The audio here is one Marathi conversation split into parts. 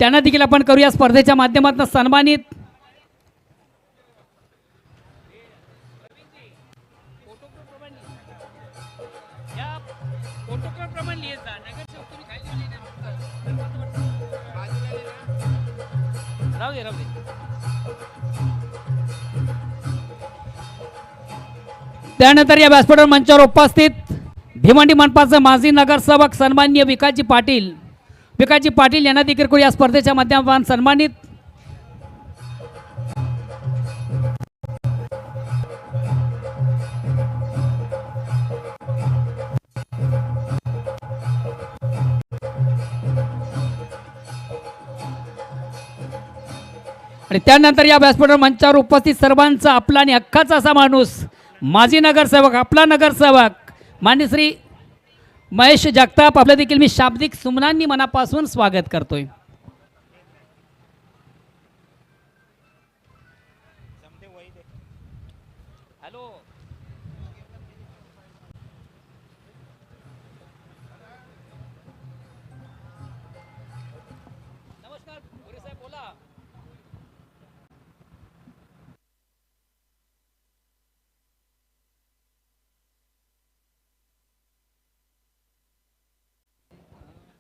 त्यांना देखील आपण करूया स्पर्धेच्या माध्यमातून सन्मानित। त्यानंतर या व्यासपीठावर मंचावर उपस्थित भिवंडी मनपाचे माजी नगरसेवक सन्माननीय विकासजी पाटील यांना देखील करू या स्पर्धेच्या माध्यमातून सन्मानित। आणि त्यानंतर या व्यासपीठावर मंचावर उपस्थित सर्वांचा आपला आणि हक्काचा असा माणूस माजी नगरसेवक आपला नगरसेवक मान्य श्री महेश जगताप आपल्या देखील मी शाब्दिक सुमनांनी मनापासून स्वागत करतोय।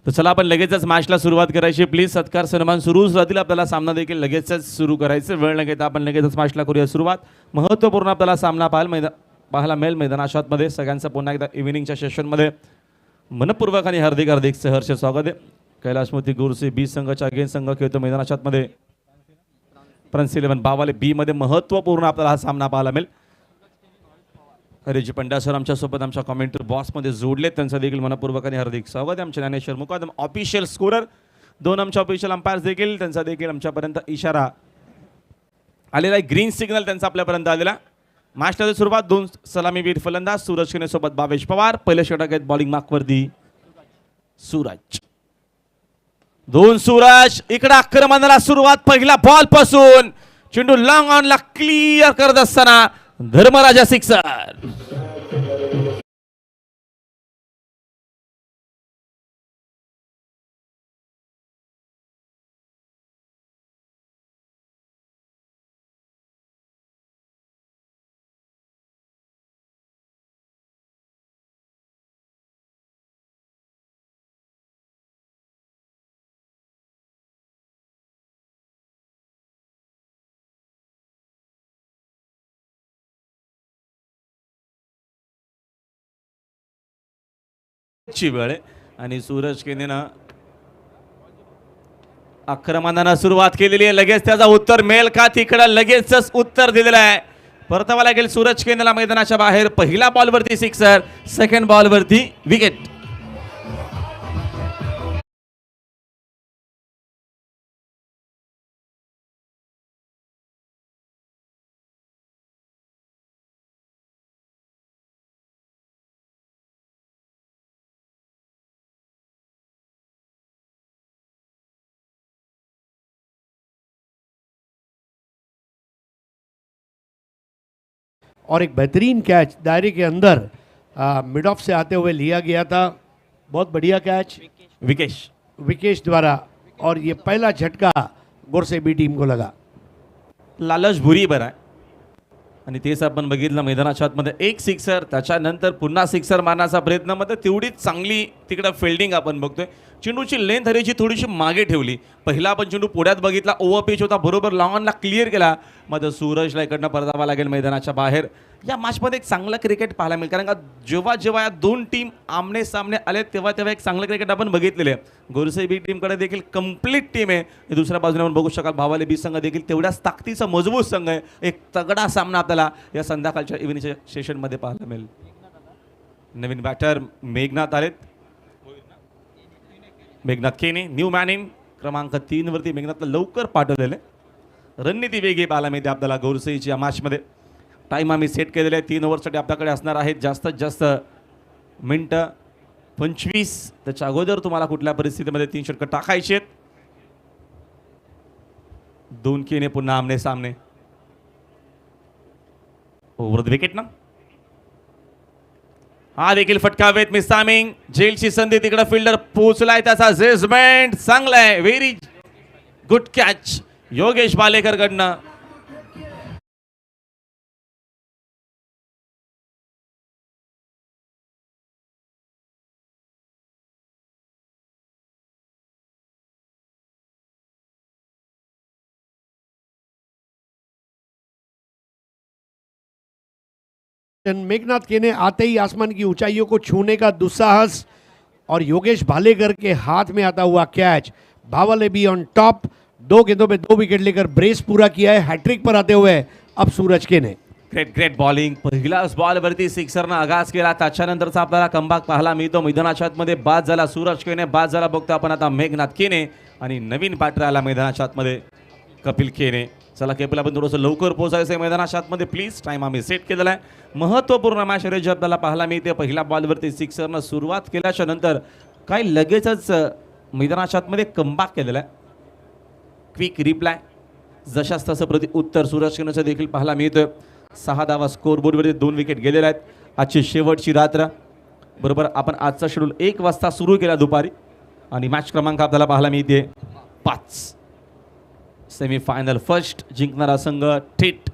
तर चला आपण लगेचच मॅचला सुरुवात करायची। प्लीज सत्कार सन्मान सुरूच राहतील। आपल्याला सामना देखील लगेचच सुरू करायचं, वेळ न घेता आपण लगेचच मॅचला करूया सुरुवात। महत्त्वपूर्ण आपल्याला सामना पाहायला मिळेल मैदानामध्ये। सगळ्यांचं पुन्हा एकदा इव्हिनिंगच्या सेशनमध्ये मनपूर्वक आणि हार्दिक हार्दिक सहर्ष स्वागत आहे। कैलाशमूर्ती गुरुसी बी संघाच्या अगेन संघ खेळतो मैदानामध्ये। प्रिन्स 11 बावाले बी मध्ये महत्त्वपूर्ण आपल्याला हा सामना पाहायला मिळेल। हरिजी पंड्या सर आमच्यासोबत आमच्या कॉमेंटर बॉसमध्ये जोडले, त्यांचं देखील मनपूर्वक आणि हार्दिक स्वागत आहे। आमचे ज्ञानेश्वर मुकादम ऑफिशियल स्कोरर, दोन आमच्या ऑफिशियल अंपायर्स देखील, त्यांचा देखील आमच्यापर्यंत इशारा आलेला आहे, ग्रीन सिग्नल त्यांचा आपल्यापर्यंत आलेला। मॅचला सुरुवात दोन सलामीवीर फलंदाज सूरज खिने सोबत भावेश पवार। पहिले षटक आहेत बॉलिंग मार्कवरती सूरज, दोन सूरज इकडे आक्रमणाला सुरुवात पहिला बॉल पासून। चेंडू लॉंग ऑन ला क्लिअर करत असताना धर्मराजा सिक्सर। ची वेळ आहे आणि सूरज केनेनं आक्रमणाला सुरुवात केलेली आहे। लगेच त्याचा उत्तर मिळेल का? तिकडं लगेचच उत्तर दिलेलं आहे। परतावा लागेल सूरज केनेला मैदानाच्या बाहेर। पहिला बॉलवरती सिक्सर, सेकंड बॉलवरती विकेट। और एक बेहतरीन कैच दायरे के अंदर मिड ऑफ से आते हुए लिया गया था। बहुत बढ़िया कैच विकेश द्वारा, और ये पहला झटका गोरसे बी टीम को लगा। लालच भुरी बरा आहे आणि तेच आपण बघितलं मैदानाच्या आतमध्ये। एक सिक्सर, त्याच्यानंतर पुन्हा सिक्सर मारण्याचा प्रयत्न, मध्ये तेवढीच चांगली तिकडे फिल्डिंग आपण बघतोय। चेंडूची लेंथ हरेची थोडीशी मागे ठेवली। पहिला आपण चेंडू पुढ्यात लॉंग ओव्हर पिच होता, बरोबर लॉंग ऑनला क्लिअर केला। मध्ये सूरजला इकडनं परतावा लागेल मैदानाच्या बाहेर। या मॅचमध्ये एक चांगलं क्रिकेट पाहायला मिळेल, कारण का जेव्हा जेव्हा या दोन टीम आमने सामने आले तेव्हा तेव्हा एक चांगलं क्रिकेट आपण बघितलेले आहे। गोरसे बी टीमकडे देखील कंप्लीट टीम आहे। दुसऱ्या बाजूने आपण बघू शकाल भावाले बी संघ देखील तेवढ्याच ताकदीचा मजबूत संघ आहे। एक तगडा सामना आपल्याला या संध्याकाळच्या इव्हिनिंग सेशनमध्ये पाहायला मिळेल। नवीन बॅटर मेघनाथ आलेत, मेघनाथ केने न्यू मॅन इन क्रमांक 3 वरती मेघनाथला लवकर पाठवलेले। रणनीती वेगळी पाहायला मिळते आपल्याला गोरसेची या मॅचमध्ये। टाइम आम्ही सेट केलेले आहे 3 ओव्हरसाठी आपल्याकडे असणार आहेत जास्तीत जास्त मिनिटं 25। त्याच्या अगोदर तुम्हाला कुठल्या परिस्थितीमध्ये 3 षटकं टाकायचे आहेत। दोन केने पुन्हा आमने सामने, ओव्हर द विकेट ना। हा देखील फटकावेत मिसामिंग, जेलची संधी तिकडे फिल्डर पोहोचलाय, त्याचा जजमेंट चांगला आहे, very good catch Yogesh Bhalekar कडनं. मेघनाथ केने आते ही आसमान की ऊंचाइयों को छूने का दुस्साहस और योगेश भालेकर के हाथ में आता हुआ catch. Bhawal B on top. 2 गेंदों में 2 विकेट लेकर ब्रेस पूरा किया है. हैट्रिक पर आते हुए अब सूरज केने. Great bowling. पहिलाच बॉलवरती सिक्सरनं आगाज केला. त्याच्यानंतरचा आपल्याला कमबॅक पाहायला मिळतो. मैदानाच्या आतमध्ये बाद झाला सूरज केने, बाद झाला बघतो आपण आता मेघनाथ केने आणि नवीन बॅटर आला मैदानाच्या आतमध्ये कपिल केने. चला कपिल आपण थोडंसं लवकर पोहोचायचं आहे मैदानाच्या आतमध्ये प्लीज. टाइम आम्ही सेट केलेला आहे. महत्त्वपूर्ण मॅच रेज आपल्याला पाहायला मिळते. पहिल्या बॉलवरती सिक्सरनं सुरुवात केल्याच्या नंतर काय लगेचच मैदानाच्या आतमध्ये कमबॅक केलेला आहे. क्विक रिप्लाय जशाच तसं प्रति उत्तर सूरज केनेचं देखील पाहायला मिळतोय. 6 धावा स्कोर बोर्डवरती 2 विकेट गेलेल्या आहेत. आजची शेवटची रात्र बरोबर आपण आजचा शेड्यूल 1 वाजता सुरू केला दुपारी आणि मॅच क्रमांक आपल्याला पाहायला मिळते 5. सेमीफायनल फर्स्ट जिंकणारा संघ थेट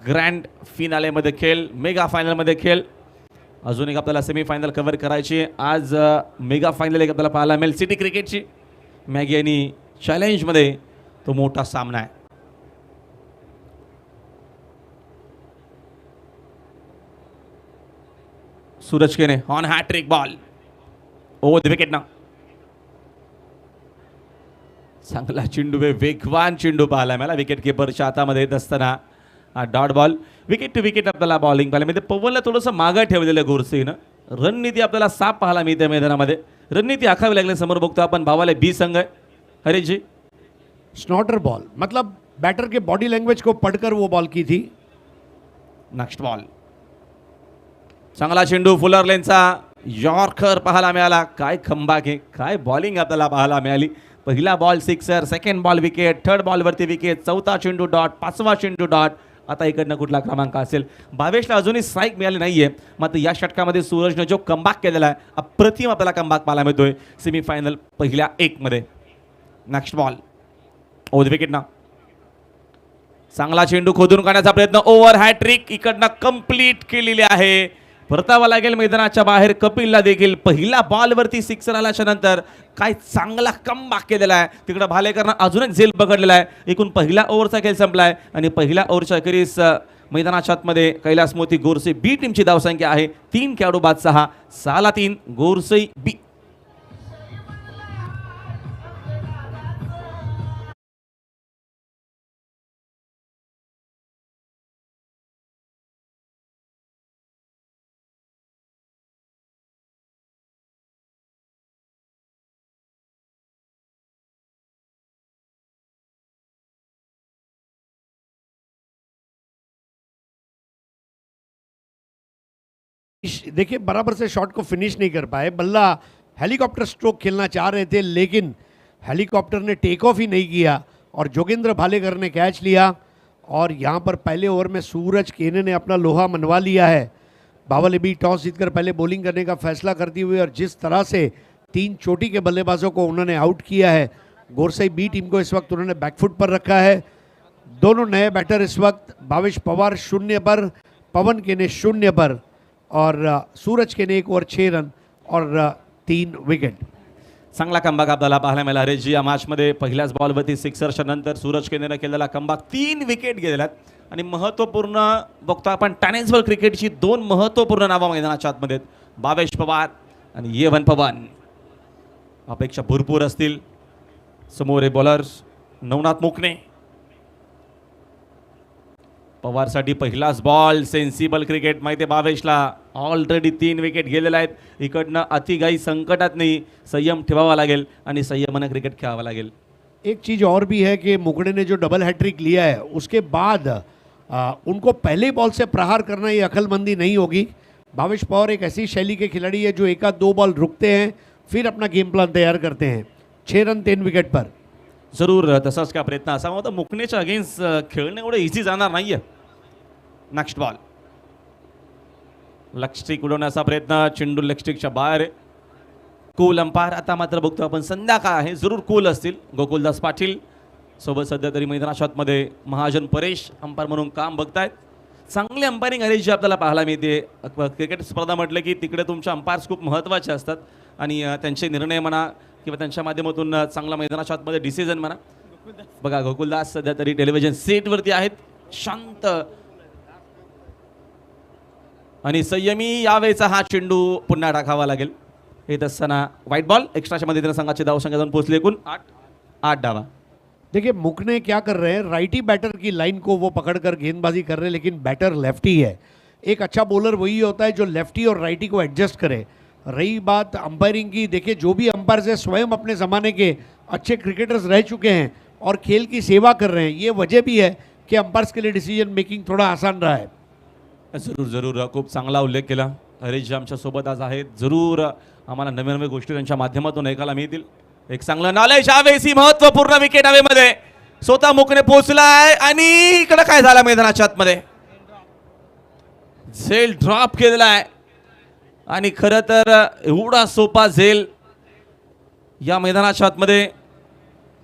ग्रँड फिनालेमध्ये खेळ, मेगा फायनलमध्ये खेळ. अजून एक आपल्याला सेमीफायनल कव्हर करायची. आज मेगा फायनल एक आपल्याला पाहायला मिळेल सिटी क्रिकेटची. मॅगी आणि चॅलेंजमध्ये तो मोठा सामना आहे. Suraj Kene on hattrick ball. Over the wicket ना. चांगला चेंडू, वेगवान चेंडू पाहायला मला विकेट किपरच्या हातामध्ये येत असताना dot ball. Wicket to wicket आपल्याला बॉलिंग पाहायला मिळते. पवनला थोडंसं मागं ठेवलेलं गोरसेनं. रणनीती आपल्याला साफ पाहायला मिळते मैदानामध्ये. रणनीती आखावी लागली. समोर बघतो आपण भावाले बी संघ आहे. हरीश जी स्नॉटर बॉल मतलब बैटर के बॉडी लैंग्वेज को पढ़कर वो बॉल की थी. Next ball. चांगला चेंडू फुलर लेनचा यॉर्कर पाहायला मिळाला. काय खंबाक आहे, काय बॉलिंग आपल्याला पाहायला मिळाली. पहिला ball sixer, second ball wicket, third बॉलवरती विकेट, चौथा चेंडू डॉट, 5वा चेंडू डॉट. आता इकडनं कुठला क्रमांक असेल. भावेशला अजूनही स्ट्राईक मिळाली नाहीये. मात्र या षटकामध्ये सूरजने जो कमबॅक केलेला आहे अप्रतिम आपल्याला कमबॅक पाहायला मिळतोय सेमीफायनल पहिल्या 1 मध्ये. Next ball. Over the wicket ना. चांगला चेंडू खोदून काढण्याचा प्रयत्न. ओव्हर हॅट्रिक इकडनं कंप्लीट केलेली आहे. परतावा लागेल मैदानाच्या बाहेर. कपिलला देखील पहिला बॉलवरती सिक्सर आल्याच्या नंतर काय चांगला कमबॅक केलेला आहे. तिकडं भालेकरनं अजून एक झेल पकडलेला आहे. एकूण पहिला ओव्हरचा खेळ संपलाय आणि पहिल्या ओव्हरच्या अखेरीस मैदानाच्या आतमध्ये कैलास मोती गोरसे बी टीमची धावसंख्या आहे 3 खेळाडू बाद 6. 6ला 3 गोरसे बी. देखिए बराबर से शॉट को फिनिश नहीं कर पाए. बल्ला हेलीकॉप्टर स्ट्रोक खेलना चाह रहे थे लेकिन हेलीकॉप्टर ने टेक ऑफ ही नहीं किया और जोगेंद्र भालेकर ने कैच लिया. और यहाँ पर पहले ओवर में सूरज केने ने अपना लोहा मनवा लिया है. बावल भी टॉस जीतकर पहले बॉलिंग करने का फैसला करती हुई और जिस तरह से 3 चोटी के बल्लेबाजों को उन्होंने आउट किया है. गोरसई बी टीम को इस वक्त उन्होंने बैकफुट पर रखा है. दोनों नए बैटर इस वक्त भावेश पवार 0 पर, पवन केने 0 पर और सूरज केने 1 ओवर 6 रन और 3 विकेट. चांगला कमबॅक आपल्याला पाहायला मिळाला. हरीश जी या मॅचमध्ये पहिल्याच बॉलवरती सिक्सरच्या नंतर सूरज केनेनं केलेला कमबॅक 3 विकेट गेलेल्यात. आणि महत्त्वपूर्ण बघतो आपण टॅनेन्सबॉल क्रिकेटची 2 महत्त्वपूर्ण नावं मैदानाच्या आतमध्ये आहेत. भावेश पवार आणि येवन पवन. अपेक्षा भरपूर असतील. समोर बॉलर्स नवनाथ मुकणे. पवारसाठी पहिलाच बॉल सेन्सिबल क्रिकेट माहिती आहे भावेशला. ऑलरेडी 3 विकेट गेलेल्या आहेत. इकडनं अतिघाई संकटात नाही. संयम ठेवावा लागेल आणि संयमानं क्रिकेट खेळावं लागेल. एक चीज़ और भी है कि मुकड़े ने जो डबल हैट्रिक लिया है उसके बाद उनको पहले बॉल से प्रहार करना ये अक्लमंदी नहीं होगी. भावेश पवार एक ऐसी शैली के खिलाड़ी है जो 1-2 बॉल रुकते हैं फिर अपना गेम प्लान तैयार करते हैं. 6 रन 3 विकेट पर. जरूर तसाच का प्रयत्न असावा होता. मुकणेच्या अगेन्स्ट खेळणं एवढं इझी जाणार नाहीये. Next ball. लेग स्टिक उडवण्याचा प्रयत्न. चेंडू लेग स्टिकच्या बाहेर आहे. Cool umpire. आता मात्र बघतो आपण संध्याकाळ आहे, जरूर कूल असतील. गोकुलदास पाटील सोबत सध्या तरी मैदानामध्ये महाजन परेश अंपायर म्हणून काम बघतायत. चांगली अंपायरिंग अरेंज जी आपल्याला पाहायला मिळते. क्रिकेट स्पर्धा म्हटलं की तिकडे तुमच्या अंपायर्स खूप महत्त्वाचे असतात आणि त्यांचे निर्णय म्हणा किंवा त्यांच्या माध्यमातून चांगला मैदानामध्ये डिसिजन म्हणा. बघा गोकुलदास सध्या तरी टेलिव्हिजन सेटवरती आहेत, शांत आणि संयमी. यावेळेचा हा चेंडू पुन्हा टाकावा लागेल. येत असताना व्हाईट बॉल. एक्स्ट्राच्या मध्ये संघाची धावसंख्या जाऊन पोहोचली एकूण 8 धावा. देखिए मुकने क्या कर रहे हैं, राइटी बैटर की लाइन को वो पकड़कर गेंदबाजी कर रहे हैं, लेकिन बैटर लेफ्टी है. एक अच्छा बॉलर वही होता है जो लेफ्टी और राइटी को एडजस्ट करे. रही बात अंपायरिंग की, देखिए जो भी अंपायर है स्वयं अपने ज़माने के अच्छे क्रिकेटर्स रह चुके हैं और खेल की सेवा कर रहे हैं. ये वजह भी है कि अंपायर्स के लिए डिसीजन मेकिंग थोड़ा आसान रहा है. जरूर जरूर खूप चांगला उल्लेख केला. हरीश जी आमच्या सोबत आज आहेत. जरूर आम्हाला नवीन नवीन गोष्टी त्यांच्या माध्यमातून ऐकायला मिळतील. एक चांगलं नॉलेज. यावेळेस ही महत्त्वपूर्ण विकेट हवेमध्ये स्वतः मुकने पोहोचलाय आणि इकडे काय झालं मैदानाच्या आतमध्ये झेल ड्रॉप केलेला आहे आणि खरं तर एवढा सोपा झेल या मैदानाच्या आतमध्ये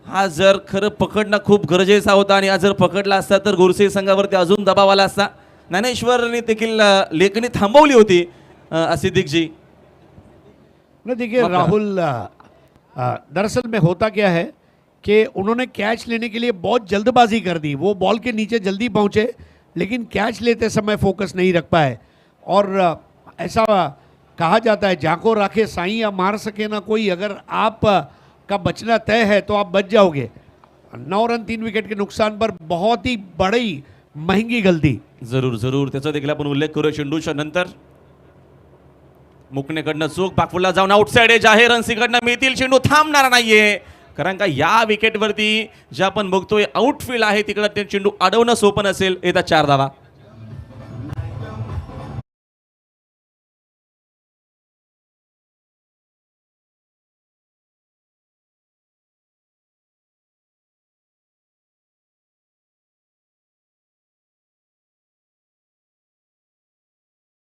हा जर खरं पकडणं खूप गरजेचा होता आणि हा जर पकडला असता तर गोरसे संघावरती अजून दबाव आला असता. ज्ञानेश्वरने देखील लेखणी थांबवली होती सिद्दीक जी. ना देखिए राहुल, दरअसल में होता क्या है कि उन्होंने कैच लेने के लिए बहुत जल्दबाजी कर दी. वो बॉल के नीचे जल्दी पहुंचे लेकिन कैच लेते समय फोकस नहीं रख पाए. और ऐसा कहा जाता है जाको राखे साईं या मार सके ना कोई. अगर आप का बचना तय है तो आप बच जाओगे. 9 रन 3 विकेट के नुकसान पर बहुत ही बड़ी महंगी गलती. जरूर जरूर त्याचा देखील आपण उल्लेख करू. चेंडूच्या नंतर मुकनेकडनं चूक, पाकफुलला जाऊन आउटसाइड एज आहे. रन्स इकडनं मिळतील. चेंडू थांबणार नाहीये कारण का या विकेटवरती जे आपण बघतोय आउटफील्ड आहे तिकडं ते चेंडू अडवणं सोपं नसेल. येतात 4 धावा.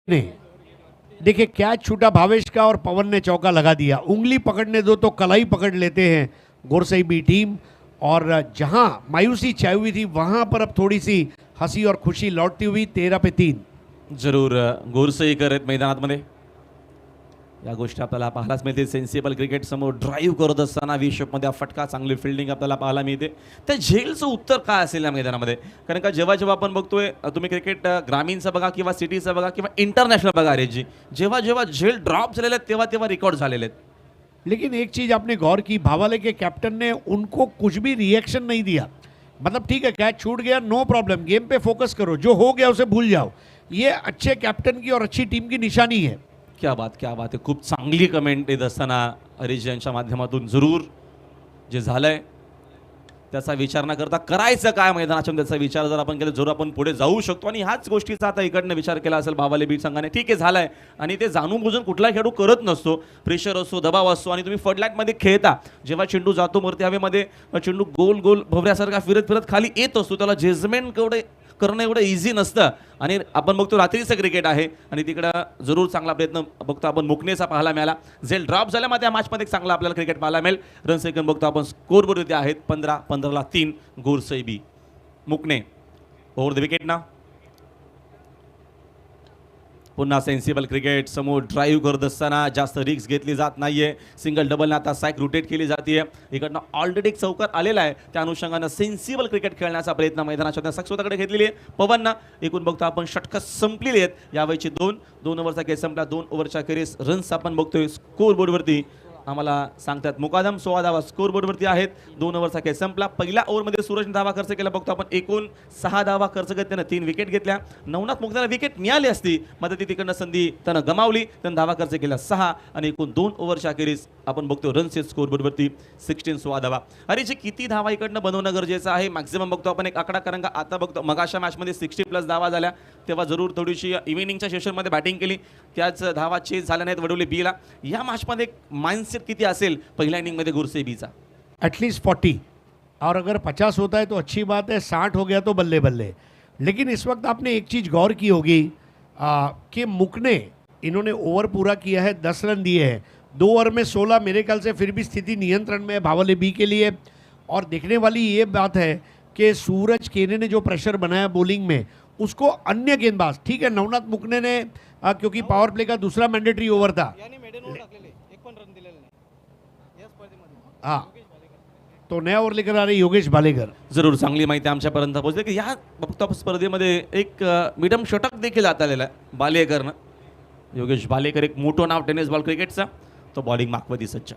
नहीं, देखिए कैच छूटा भावेश का और पवन ने चौका लगा दिया. उंगली पकड़ने दो तो कलाई पकड़ लेते हैं गोरसई बी टीम. और जहां मायूसी छाई हुई थी वहां पर अब थोड़ी सी हंसी और खुशी लौटती हुई. 13 पे 3. जरूर गोरसई करत मैदानामध्ये या गोष्टी आपल्याला पाहायलाच मिळते. सेन्सिबल क्रिकेट समोर ड्राईव्ह करत असताना विश्वमध्ये फटका, चांगली फिल्डिंग आपल्याला पाहायला मिळते. त्या झेलचं उत्तर काय असेल या मैदानामध्ये? कारण का जेव्हा जेव्हा आपण बघतोय, तुम्ही क्रिकेट ग्रामीणचं बघा किंवा सिटीचं बघा किंवा इंटरनॅशनल बघा रेजी, जेव्हा जेव्हा झेल ड्रॉप झालेले आहेत तेव्हा तेव्हा रेकॉर्ड झालेले आहेत. लेकिन एक चीज़ आपने गौर की, भावाले के कैप्टन ने उनको कुछ भी रिएक्शन नहीं दिया. मतलब ठीक है कैच छूट गया, नो प्रॉब्लम, गेम पे फोकस करो, जो हो गया उसे भूल जाओ. ये अच्छे कैप्टन की और अच्छी टीम की निशानी है. क्या बात आहे. खूप चांगली कमेंट येत असताना हरीश यांच्या माध्यमातून जरूर जे झालंय त्याचा विचार न करता करायचं काय मैदानाच्या त्याचा विचार जर आपण केला जरूर आपण पुढे जाऊ शकतो. आणि ह्याच गोष्टीचा आता इकडनं विचार केला असेल बाबाले बीट संघाने. ठीक आहे झालाय आणि ते जाणून बुजून कुठला खेळाडू करत नसतो. प्रेशर असतो, दबाव असतो आणि तुम्ही फडलाईटमध्ये खेळता जेव्हा चेंडू जातो वरती हवेमध्ये, चेंडू गोल गोल भवऱ्यासारखा फिरत फिरत खाली येत असतो. त्याला जजमेंट करणं एवढं इझी नसतं. आणि आपण बघतो रात्रीचं क्रिकेट आहे आणि तिकडं जरूर चांगला प्रयत्न बघतो आपण मुकनेचा पाहायला मिळाला. झेल ड्रॉप झाल्यामध्ये या मॅचमध्ये चांगला आपल्याला क्रिकेट पाहायला मिळेल. रन सेकंड बघतो आपण स्कोरबोर्ड इथे आहेत 15-15ला 3 गोरसई बी. मुकने ओव्हर द विकेट ना. पुन्हा सेन्सिबल क्रिकेट समोर ड्राईव्ह करत असताना जास्त रिक्स घेतली जात नाहीये. सिंगल डबलने आता साईक रोटेट केली जाते. इकडनं ऑलरेडी एक चौकार आलेला आहे. त्या अनुषंगानं सेन्सिबल क्रिकेट खेळण्याचा प्रयत्न मैदानाच्या स्वतःकडे घेतलेली आहे. पवनना एकूण बघतो आपण षटकं संपलेली आहेत यावेळची. 2 ओव्हरचा खेळ संपला. 2 ओव्हरच्या खेळीस रन्स आपण बघतोय स्कोरबोर्डवरती आम्हाला सांगतात. मुकादम 16 धावा स्कोरबोर्डवरती आहेत. 2 ओव्हरचा खेळ संपला. पहिल्या ओव्हरमध्ये सूरजने धावा खर्च केला बघतो आपण. एकूण 6 धावा खर्च करत त्यानं 3 विकेट घेतल्या. नवनाथ मुक्ताला विकेट मिळाली असती, मदती तिकडनं संधी त्यानं गमावली. त्यानं धावा खर्च केला 6 आणि एकूण 2 ओव्हरच्या अखेरीस आपण बघतो रन्स स्कोरबोर्डवरती 16 धावा. अरे जे किती धावा इकडनं बनवणं गरजेचं आहे. मॅक्झिमम बघतो आपण एक आकडा, कारण का आता बघतो मगाच्या मॅचमध्ये 60+ धावा झाल्या तेव्हा जरूर थोडीशी इव्हिनिंगच्या सेशनमध्ये बॅटिंग केली, त्याच धावा चेस झाल्या नाहीत, वडवली बीला. या मॅचमध्ये माइंडसेट किती असेल पहिल्या इनिंगमध्ये गोरसई बीचा? एटलीस्ट 40, और अगर 50 होता है तो अच्छी बात है, 60 हो गया तो बल्ले बल्ले. लेकिन इस वक्त आपने एक चीज़ गौर की होगी कि मुकने इन्होंने ओवर पूरा किया है, 10 रन दिए हैं. 2 ओवर में 16, मेरे ख्याल से फिर भी स्थिति नियंत्रण में है भावल बी के लिए। और देखने वाली ये बात है कि सूरज केने ने जो प्रेशर बनाया बॉलिंग में, उसको अन्य गेंदबाज, ठीक है नवनाथ मुकने ने क्योंकि पावर प्ले का दूसरा मैंडेटरी ओवर था, हाँ, तो नया ओव्हर लेकर आ रहे योगेश भालेकर। जरूर चांगली माहिती आमच्यापर्यंत पोहोचली की या वक्तव्य स्पर्धेमध्ये एक मिडम षटक देखील हात आलेला आहे बालेकरनं. योगेश भालेकर एक मोठं नाव टेनिस बॉल क्रिकेटचा, तो बॉलिंग मागवती सज्ज.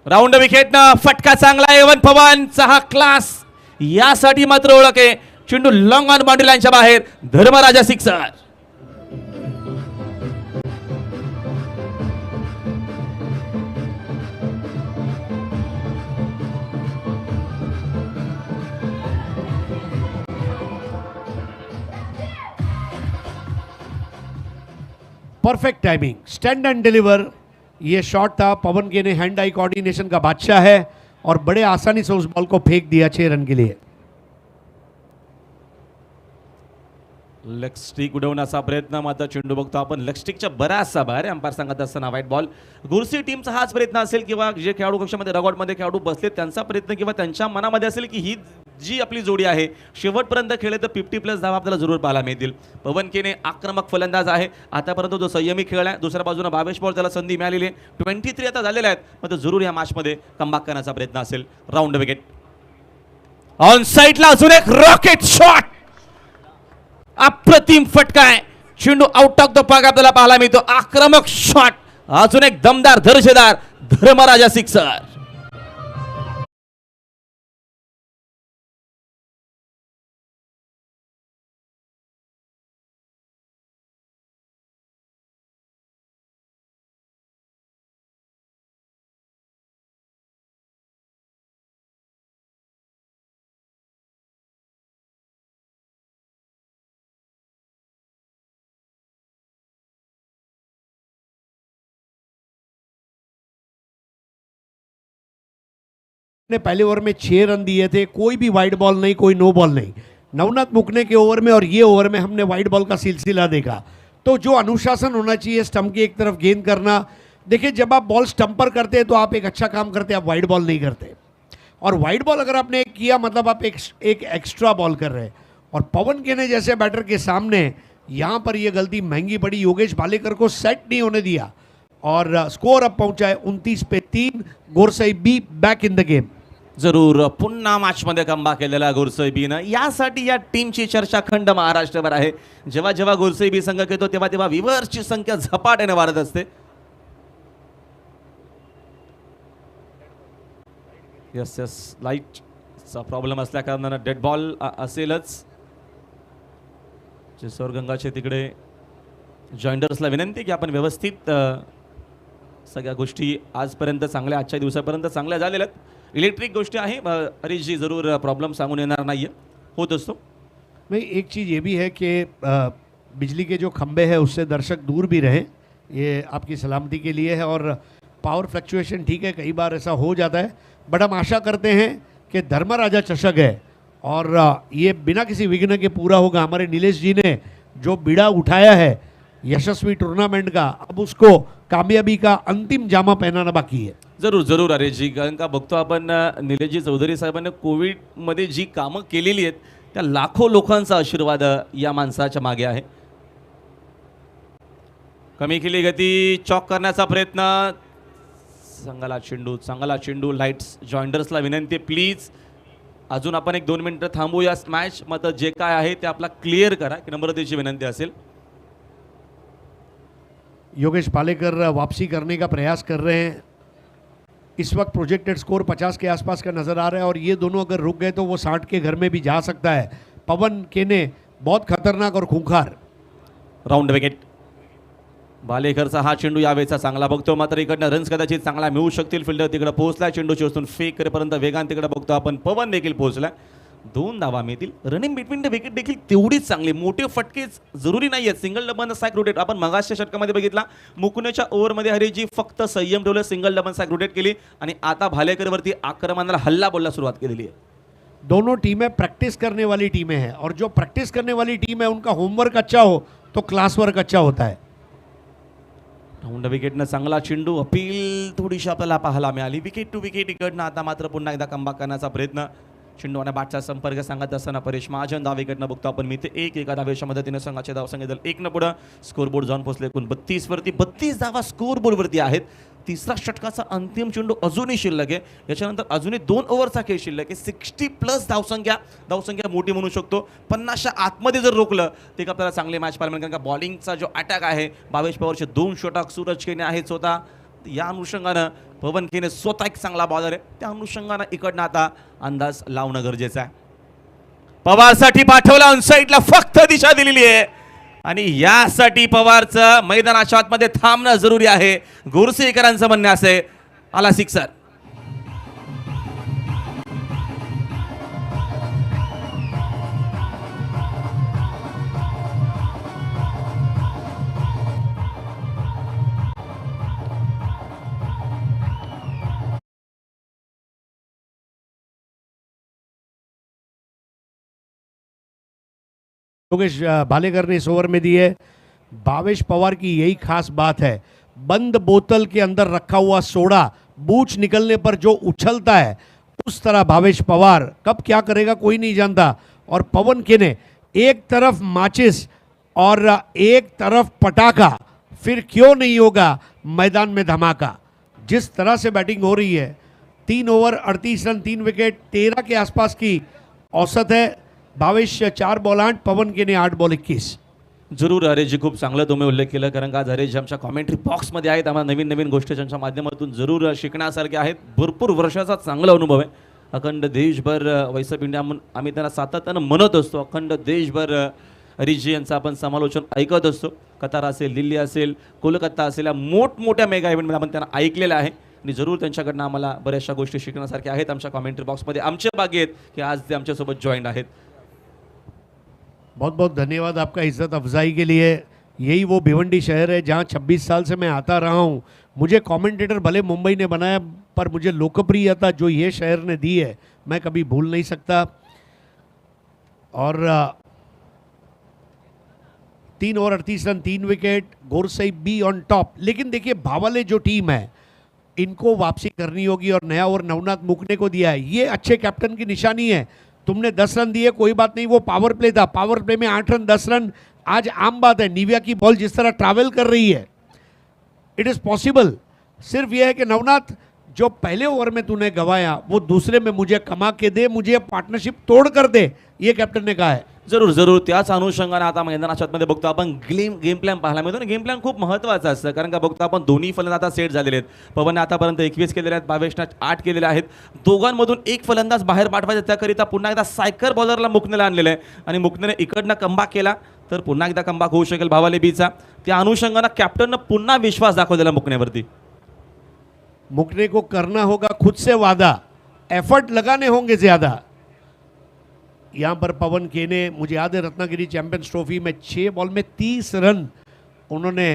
राऊंड विकेटनं फटका चांगला एवन पवनचा हा क्लास, यासाठी मात्र ओळख आहे. चेंडू लॉंग ऑन बाउंड्री लाईनच्या बाहेर, Dharmaraja sixer. Perfect timing, stand and deliver, ये शॉट था. पवन के ने हैंड आई कोऑर्डिनेशन का बादशाह है और बड़े आसानी से उस बॉल को फेंक दिया 6 रन के लिए. लेग स्टिक उडवण्याचा प्रयत्न, मात्र चेंडू बघतो आपण लेग स्टिकच्या बराचसा बाहेर. अंपायर सांगत असताना व्हाईट बॉल. गुरसी टीमचा हाच प्रयत्न असेल किंवा जे खेळाडू कक्षामध्ये रगॉटमध्ये खेळाडू बसले त्यांचा प्रयत्न किंवा त्यांच्या मनामध्ये असेल की ही जी आपली जोडी आहे शेवटपर्यंत खेळले तर 50+ धावा आपल्याला जरूर पाहायला मिळतील. पवन केने आक्रमक फलंदाज आहे, आतापर्यंत जो संयमी खेळला आहे. दुसऱ्या बाजूने 22 बॉल त्याला संधी मिळालेली आहे. 23 आता झालेले आहेत, मात्र जरूर या मॅचमध्ये कमबॅक करण्याचा प्रयत्न असेल. Round wicket. ऑन साईडला अजून एक रॉकेट शॉट, अप्रतिम फटका आहे. चेंडू आउट ऑफ द पार्क आपल्याला पाहायला मिळतो. आक्रमक शॉट, अजून एक दमदार दर्जेदार धर्मराजा सिक्सर. ने पहले ओवर में 6 रन दिए थे, कोई भी वाइड बॉल नहीं, कोई नो बॉल नहीं. नवनाथ मुकने के ओवर में और ये ओवर में हमने वाइड बॉल का सिलसिला देखा. तो जो अनुशासन होना चाहिए, स्टंप की एक तरफ गेंद करना. देखिए जब आप बॉल स्टंप पर करते हैं तो आप एक अच्छा काम करते हैं, आप वाइड बॉल नहीं करते. और वाइड बॉल अगर आपने किया मतलब आप एक एक्स्ट्रा बॉल कर रहे हैं. और पवन केने जैसे बैटर के सामने यहाँ पर ये गलती महंगी पड़ी. योगेश भालेकर को सेट नहीं होने दिया और स्कोर अब पहुंचा है 29 पे 3. Gorsai be back in the game. जरूर पुन्हा मॅचमध्ये कमबॅक केलेला गुरसई बीनं. यासाठी या टीमची चर्चा खंड महाराष्ट्रभर आहे. जेव्हा जेव्हा गुरसई बी संघ खेळतो तेव्हा तेव्हा विवर्सची संख्या झपाट्याने वाढत असते. यस यस, लाईटचा प्रॉब्लेम असल्या कारणानं डेड बॉल असेलच. जेसोर गंगाचे तिकडे जॉईंडर्सला विनंती की आपण व्यवस्थित सगळ्या गोष्टी आजपर्यंत चांगल्या, आजच्या दिवसापर्यंत चांगल्या झालेल्या आहेत. इलेक्ट्रिक गोष्टी आहे हरीशजी, जरूर प्रॉब्लेम सांगून येणार नाही आहे, होत असतो. नहीं, एक चीज़ ये भी है कि बिजली के जो खंभे हैं उससे दर्शक दूर भी रहें, ये आपकी सलामती के लिए है. और पावर फ्लक्चुएशन ठीक है, कई बार ऐसा हो जाता है, बट हम आशा करते हैं कि धर्मराजा चषक है और ये बिना किसी विघ्न के पूरा होगा. हमारे नीलेश जी ने जो बीड़ा उठाया है यशस्वी टूर्नामेंट का, अब उसको कामयाबी का अंतिम जामा पहनाना बाकी है. जरूर जरूर अरे जी, कारण का बघतो आपण निलेशजी चौधरी साहेबांनी कोविडमध्ये जी कामं केलेली आहेत त्या लाखो लोकांचा आशीर्वाद या माणसाच्या मागे आहे. कमी केली गती, चॉक करण्याचा प्रयत्न. चांगला चेंडू. लाईट्स जॉईंडर्सला विनंती प्लीज अजून आपण 1-2 मिनिटं थांबूया मॅच. मात्र जे काय आहे ते आपला क्लिअर करा की नम्रतेची विनंती असेल. योगेश पालेकर वापसी करने का प्रयास कर रहे हैं. इस वक्त प्रोजेक्टेड स्कोर 50 के आसपास का नज़र आ रहा है और ये दोनों अगर रुक गए तो वो 60 के घर में भी जा सकता है. पवन केने बहुत खतरनाक और खूंखार. Round wicket. भालेकरचा हा चेंडू यावेळेचा चांगला बघतो, मात्र इकडनं रन्स कदाचित चांगला मिळू शकतील. फिल्डर तिकडे पोहोचला, चेंडू चोचून फेक करेपर्यंत वेगान तिकडे बघतो आपण. पवन देखील पोहोचला, 2 धावा मिळतील. रनिंग बिटवीन द विकेट देखील तेवढीच चांगली. मोठे फटकेच जरुरी नाही आहेत. सिंगल डबल सॅक रोटेट आपण मगाच्या षटकामध्ये बघितला. मुकुनेच्या ओव्हरमध्ये हरीजी फक्त संयम ठेवलं, सिंगल डबल सॅक रोटेट केली आणि आता भालेकरवरती आक्रमणाला हल्ला बोलला सुरुवात केलेली आहे. दोनों टीमें प्रैक्टिस करने वाली टीमें हैं और जो प्रैक्टिस करने वाली टीम है उनका होमवर्क अच्छा हो तो क्लास वर्क अच्छा होता है. राऊंड विकेटनं चांगला चेंडू, अपील थोडीशी आपल्याला पाहायला मिळाली. विकेट टू विकेट इकडनं आता मात्र पुन्हा एकदा कमबॅक करण्याचा प्रयत्न. चेंडू आणि बॅटचा संपर्क सांगत असताना परेश महाजन धाव विकेटनं बघतो आपण. मी ते एका धावेच्या मदतीने संघाचे धाव संख्या 1 पुढं. स्कोरबोर्ड जाऊन पोहोचले एकूण 32 वरती. 32 धावा स्कोरबोर्डवरती आहेत. तिसरा षटकाचा अंतिम चेंडू अजूनही शिल्लक आहे. याच्यानंतर अजूनही 2 ओव्हरचा खेळ शिल्लक आहे. 60+ धावसंख्या मोठी म्हणू शकतो. 50च्या आतमध्ये जर रोखलं ते आपल्याला चांगले मॅच पाहायला मिळेल. कारण का बॉलिंगचा जो अटॅक आहे, भावेश पवारचे 2 षटक, सूरज केने आहेत स्वतः. या अनुषंगानं पवन केने स्वतः एक चांगला बॉलर आहे. त्या अनुषंगानं इकडनं आता अंदाज लावणं गरजेचं आहे. पवारसाठी पाठवला ऑनसाईडला, फक्त दिशा दिलेली आहे आणि यासाठी पवारचं मैदानाच्या आतमध्ये थांबणं जरुरी आहे. गोरसेकरांचं म्हणणं असे, आला सिक्सर. योगेश भालेकर ने इस ओवर में दी है. भावेश पवार की यही खास बात है, बंद बोतल के अंदर रखा हुआ सोडा बूच निकलने पर जो उछलता है, उस तरह भावेश पवार कब क्या करेगा कोई नहीं जानता. और पवन केने एक तरफ माचिस और एक तरफ पटाखा, फिर क्यों नहीं होगा मैदान में धमाका. जिस तरह से बैटिंग हो रही है, 3 ओवर 38 रन 3 विकेट 13 के आसपास की औसत है. भावेश 4 बॉल 8, पवन केने 8 बॉल 21. जरूर हरेशजी, खूप चांगलं तुम्ही उल्लेख केला. कारण का आज हरेश आमच्या कॉमेंट्री बॉक्समध्ये आहेत. आम्हाला नवीन नवीन गोष्टी त्यांच्या माध्यमातून जरूर शिकण्यासारख्या आहेत. भरपूर वर्षाचा चांगला अनुभव आहे. अखंड देशभर व्हॉइस ऑफ इंडिया म्हणून आम्ही त्यांना सातत्यानं म्हणत असतो. अखंड देशभर हरीशजी यांचं आपण समालोचन ऐकत असतो. कतार असेल, दिल्ली असेल, कोलकाता असेल, या मोठमोठ्या मेगा इव्हेंटमध्ये आपण त्यांना ऐकलेलं आहे आणि जरूर त्यांच्याकडनं आम्हाला बऱ्याचशा गोष्टी शिकण्यासारख्या आहेत. आमच्या कॉमेंट्री बॉक्समध्ये आमचे भाग्य आहेत की आज ते आमच्यासोबत जॉईंट आहेत. बहुत बहुत धन्यवाद आपका इज्जत अफजाई के लिए. यही वो भिवंडी शहर है जहाँ 26 साल से मैं आता रहा हूँ. मुझे कमेंटेटर भले मुंबई ने बनाया, पर मुझे लोकप्रियता जो ये शहर ने दी है मैं कभी भूल नहीं सकता. और 3 over 38 run 3 wicket, Gorsai B on top. लेकिन देखिए भावाले जो टीम है, इनको वापसी करनी होगी और नया ओवर नवनाथ मुकने को दिया है. ये अच्छे कैप्टन की निशानी है. तुमने 10 रन दिए कोई बात नहीं, वो पावर प्ले था. पावर प्ले में 8 रन 10 रन आज आम बात है. निविया की बॉल जिस तरह ट्रैवल कर रही है, इट इज़ पॉसिबल. सिर्फ ये है कि नवनाथ, जो पहले ओवर में तूने गवाया वो दूसरे में मुझे कमा के दे, मुझे पार्टनरशिप तोड़ कर दे, ये कैप्टन ने कहा है. जरूर जरूर त्याच अनुषंगाने आता मैदानाच्या आतमध्ये बघतो आपण गेम प्लॅन पाहायला मिळतो. गेम प्लॅन खूप महत्त्वाचं असतं. कारण का बघतो आपण दोन्ही फलंदाज आता सेट झालेले आहेत. पवनने आतापर्यंत 21 केलेले आहेत, भावेशने 8 केलेले आहेत. दोघांमधून एक फलंदाज बाहेर पाठवायचा, त्याकरिता पुन्हा एकदा सायकर बॉलरला मुकनेला आणलेलं आहे आणि मुकनेने इकडनं कमबॅक केला तर पुन्हा एकदा कमबॅक होऊ शकेल भावाले बीचा. त्या अनुषंगानं कॅप्टननं पुन्हा विश्वास दाखवलेला मुकनेवरती. मुकने को करना होगा खुद से वादा, एफर्ट लगाने होंगे ज़्यादा. यहाँ पर पवन केने, मुझे याद है रत्नागिरी चैंपियंस ट्रॉफी में 6 बॉल में 30 रन उन्होंने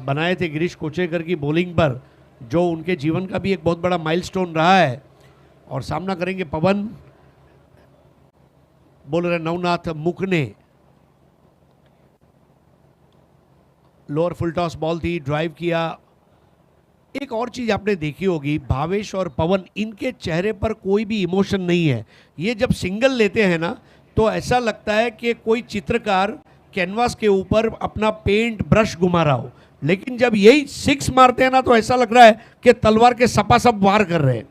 बनाए थे गिरीश कोचेकर की बॉलिंग पर, जो उनके जीवन का भी एक बहुत बड़ा माइलस्टोन रहा है. और सामना करेंगे पवन, बोल रहे नवनाथ मुकने. लोअर फुल टॉस बॉल थी, ड्राइव किया. एक और चीज़ आपने देखी होगी, भावेश और पवन, इनके चेहरे पर कोई भी इमोशन नहीं है. ये जब सिंगल लेते हैं ना तो ऐसा लगता है कि कोई चित्रकार कैनवास के ऊपर अपना पेंट ब्रश घुमा रहा हो. लेकिन जब यही 6 मारते हैं ना तो ऐसा लग रहा है कि तलवार के सपासप वार कर रहे हैं.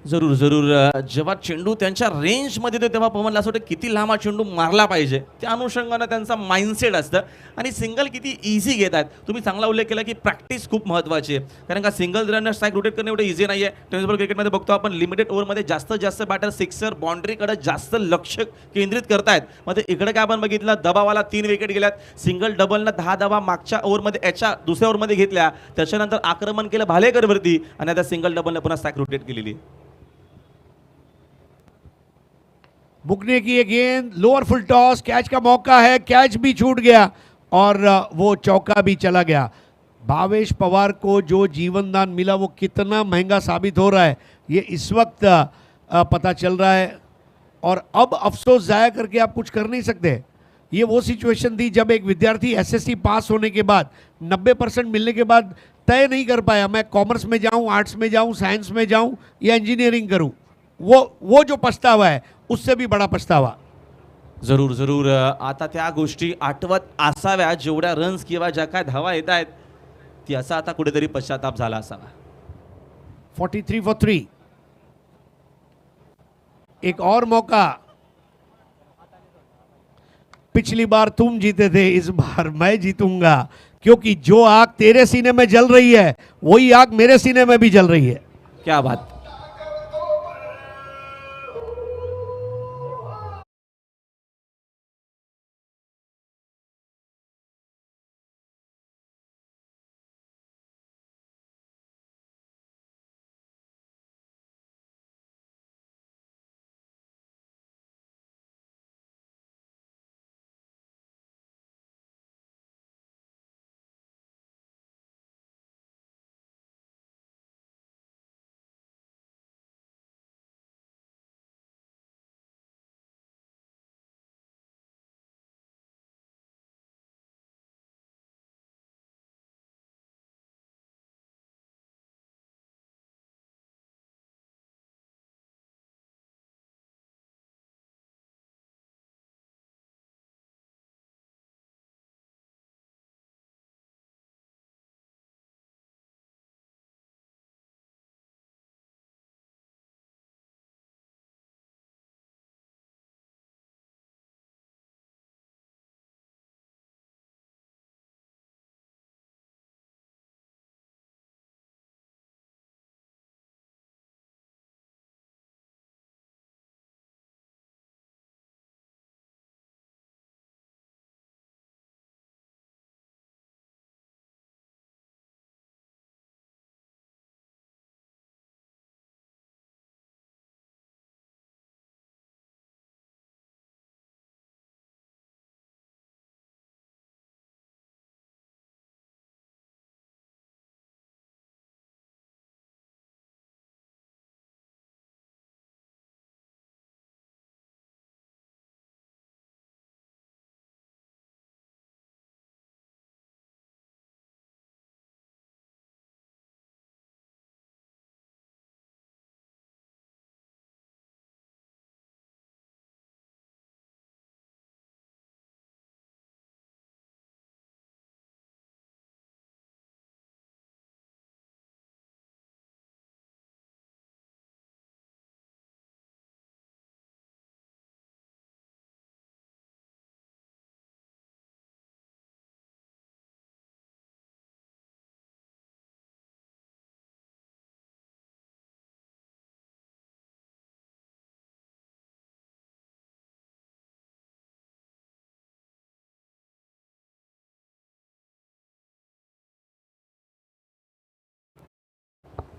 जरूर जरूर जेव्हा चेंडू त्यांच्या रेंजमध्ये येतो तेव्हा पवनला असं वाटतं किती लांब चेंडू मारला पाहिजे. त्या अनुषंगानं त्यांचा माइंडसेट असतं आणि सिंगल किती इझी घेत आहेत. तुम्ही चांगला उल्लेख केला की प्रॅक्टिस खूप महत्त्वाची आहे. कारण का सिंगल रनर स्ट्राईक रोटेट करणे एवढं इझी नाही आहे. टेनिस बॉल क्रिकेटमध्ये बघतो आपण लिमिटेड ओव्हरमध्ये जास्तीत जास्त बॅटर सिक्सर बाउंड्रीकडे जास्त लक्ष केंद्रित करतायत. मध्ये इकडे काय आपण बघितलं, दबावाला 3 विकेट गेल्यात. सिंगल डबलनं 10 धावा मागच्या ओव्हरमध्ये याच्या दुसऱ्या ओव्हरमध्ये घेतल्या. त्याच्यानंतर आक्रमण केलं भालेकरवरती आणि आता सिंगल डबलनं पुन्हा स्ट्राईक रोटेट केलेली. मुकने की एक गेंद, लोअर फुल टॉस, कैच का मौका है, कैच भी छूट गया और वो चौका भी चला गया. भावेश पवार को जो जीवन दान मिला वो कितना महंगा साबित हो रहा है ये इस वक्त पता चल रहा है. और अब अफसोस जाया करके आप कुछ कर नहीं सकते. ये वो सिचुएशन थी जब एक विद्यार्थी एसएससी पास होने के बाद 90% मिलने के बाद तय नहीं कर पाया मैं कॉमर्स में जाऊं, आर्ट्स में जाऊं, साइंस में जाऊं या इंजीनियरिंग करूं। वो जो पछतावा है उससे भी बड़ा पछतावा। जरूर जरूर आता त्या गोष्टी आठवत असाव्या, जेवढ्या रन्स किंवा ज्या काय धावा येत आहेत ती असा आता कुठेतरी पश्चाताप झाला असावा। 43 for 3। एक और मौका। पिछली बार तुम जीते थे, इस बार मैं जीतूंगा, क्योंकि जो आग तेरे सीने में जल रही है वही आग मेरे सीने में भी जल रही है। क्या बात।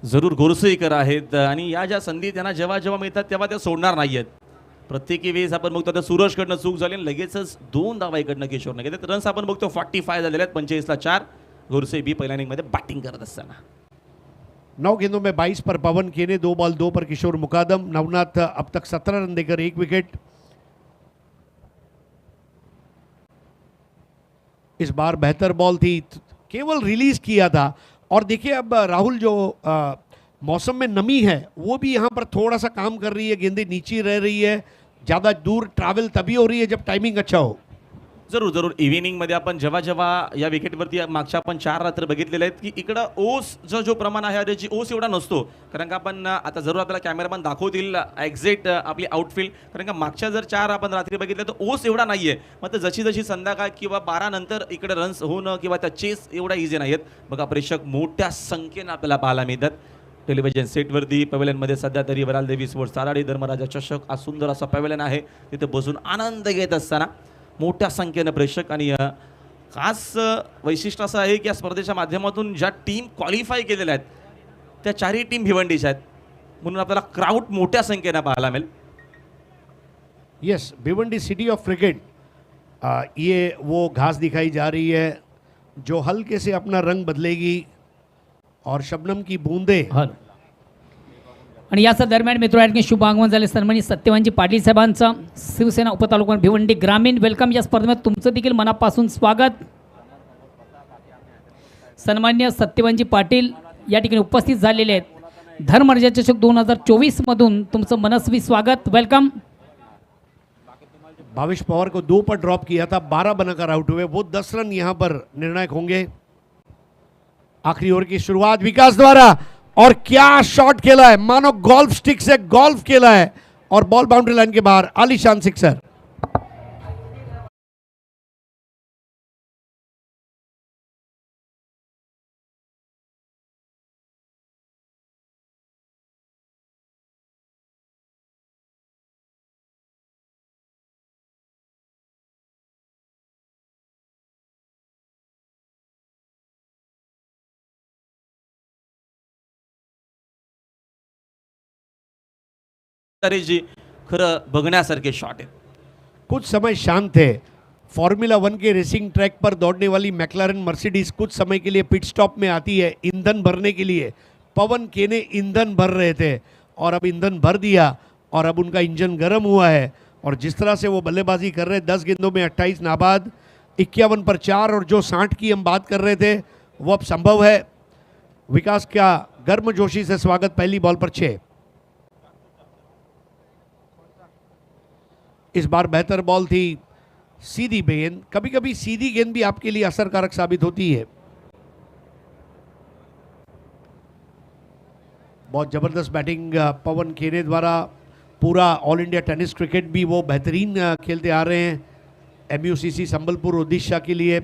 जरूर गोरसेकर आहेत आणि या ज्या संधी त्यांना जेव्हा जेव्हा मिळतात तेव्हा त्या सोडणार नाहीयेत। प्रत्येकी वेळेस आपण बघतो आता सूरजकडनं चूक झाली आणि लगेचच 2 धावा इकडनं किशोरने घेतले। रन्स आपण बघतो 45 झालेले आहेत, 45 ला 4। गोरसे बी पहिल्या इनिंगमध्ये बॅटिंग करत असताना 9 गेंदों में 22 पर पवन केने, 2 बॉल 2 पर किशोर मुकादम। नवनाथ अब तक 17 रन देकर 1 विकेट। इस बार बेहतर बॉल थी, केवल रिलीज किया था। और देखिए अब राहुल जो मौसम में नमी है वो भी यहाँ पर थोड़ा सा काम कर रही है, गेंदें नीचे रह रही है, ज़्यादा दूर ट्रैवल तभी हो रही है जब टाइमिंग अच्छा हो। जरूर जरूर इव्हिनिंगमध्ये आपण जेव्हा जेव्हा या विकेटवरती मागच्या आपण 4 रात्र बघितलेले आहेत की इकडं ओसचं जो प्रमाण आहे त्याची ओस एवढा नसतो, कारण का आपण आता जरूर आपल्याला कॅमेरामॅन दाखवतील एक्झॅक्ट आपली आउटफील्ड, कारण का मागच्या जर 4 आपण रात्री बघितले तर ओस एवढा नाही आहे। मग जशी जशी संध्याकाळ किंवा 12 नंतर इकडे रन्स होणं किंवा त्या चेस एवढा इझी नाही आहेत। बघा प्रेक्षक मोठ्या संख्येने आपल्याला पाहायला मिळतात टेलिव्हिजन सेटवरती। पॅव्हेलियनमध्ये सध्या तरी वराल देवी स्पोर्ट्स ताराडी धर्मराजा चषक हा सुंदर असा पॅव्हेलियन आहे, तिथे बसून आनंद घेत असताना मोठ्या संख्येने प्रेक्षक। आणि खास वैशिष्ट्य असं आहे की या स्पर्धेच्या माध्यमातून ज्या टीम क्वालिफाय केलेल्या आहेत त्या 4ही टीम भिवंडीच्या आहेत, म्हणून आपल्याला क्राउड मोठ्या संख्येने पाहायला मिळेल। Yes, Bhiwandi city of cricket, ये वो घास दिखाई जा रही है जो हल्के से अपना रंग बदलेगी और शबनम की बूंदें। आणि याच दरम्यान मित्र या ठिकाणी शुभ आगमन झाले सन्मानित सत्यवानजी पाटील साहेबांचं, शिवसेना उपतालुका भिवंडी ग्रामीण। वेलकम या स्पर्धेमध्ये तुमचं देखील मनापासून स्वागत। सन्मान्य सत्यवानजी पाटील या ठिकाणी उपस्थित झालेले आहेत। धर्मराजा चषक 2024 मधून तुमचं मनस्वी स्वागत, वेलकम। भावेश पवार को 2 पर ड्रॉप किया था, 12 बनाकर आउट हुए, वो 10 रन यहां पर निर्णायक होंगे। आखिरी ओवर की शुरुआत विकास द्वारा, और क्या शॉट खेला है, मानो गोल्फ स्टिक से गोल्फ खेला है, और बॉल बाउंड्री लाइन के बाहर, आलीशान सिक्सर। जी खरं बघण्यासारखे शॉट आहेत। कुछ समय शांत थे। फॉर्मूला 1 के रेसिंग ट्रैक पर दौड़ने वाली मैक्लारेन मर्सिडीज कुछ समय के लिए पिट स्टॉप में आती है ईंधन भरने के लिए। पवन केने ईंधन भर रहे थे और अब ईंधन भर दिया और अब उनका इंजन गर्म हुआ है, और जिस तरह से वो बल्लेबाजी कर रहे हैं, 10 गेंदों में 28 नाबाद, 51 पर 4, और जो 60 की हम बात कर रहे थे वो अब संभव है। विकास का गर्मजोशी से स्वागत। पहली बॉल पर 6। इस बार बेहतर बॉल थी, सीधी गेंद। कभी कभी सीधी गेंद भी आपके लिए असरकारक साबित होती है। बहुत जबरदस्त बैटिंग पवन खेने द्वारा। पूरा ऑल इंडिया टेनिस क्रिकेट भी वो बेहतरीन खेलते आ रहे हैं MUCC संबलपुर ओडिशा के लिए।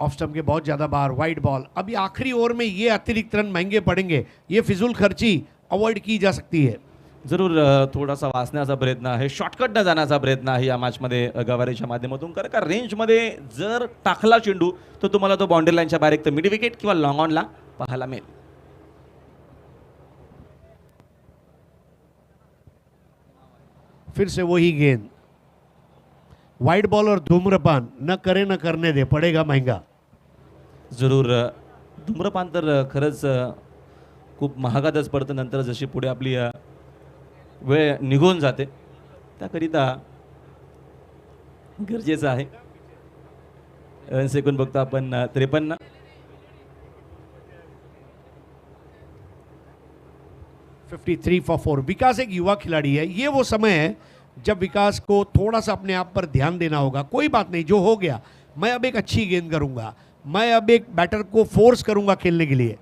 ऑफ स्टंप के बहुत ज्यादा बाहर, वाइड बॉल। अभी आखिरी ओवर में ये अतिरिक्त रन महंगे पड़ेंगे, ये फिजूल खर्ची अवॉइड की जा सकती है। जरूर थोडासा वाचण्याचा प्रयत्न आहे, शॉर्टकट न जाण्याचा प्रयत्न आहे या मॅचमध्ये गवारीच्या माध्यमातून, कारण का रेंजमध्ये जर टाकला चेंडू तर तुम्हाला तो बाउंड्री लाईनच्या बाहेर एक तर मिड विकेट किंवा लॉंग ऑनला पाहायला मिळेल। फिर से वही गेंद, वाइड बॉल और धूम्रपान न करे न करने दे, पड़ेगा महंगा। जरूर धूम्रपान तर खरंच खूप महागातच पडतं, नंतर जशी पुढे आपली वेळ निघून जाते त्याकरिता गरजेचं आहे। रन सेकंड बघतो आपण 53। 53 फॉर 4। विकास एक युवा खिलाड़ी है, ये वो समय है जब विकास को थोड़ा सा अपने आप पर ध्यान देना होगा। कोई बात नहीं, जो हो गया, मैं अब एक अच्छी गेंद करूंगा, मैं अब एक बैटर को फोर्स करूंगा खेलने के लिए।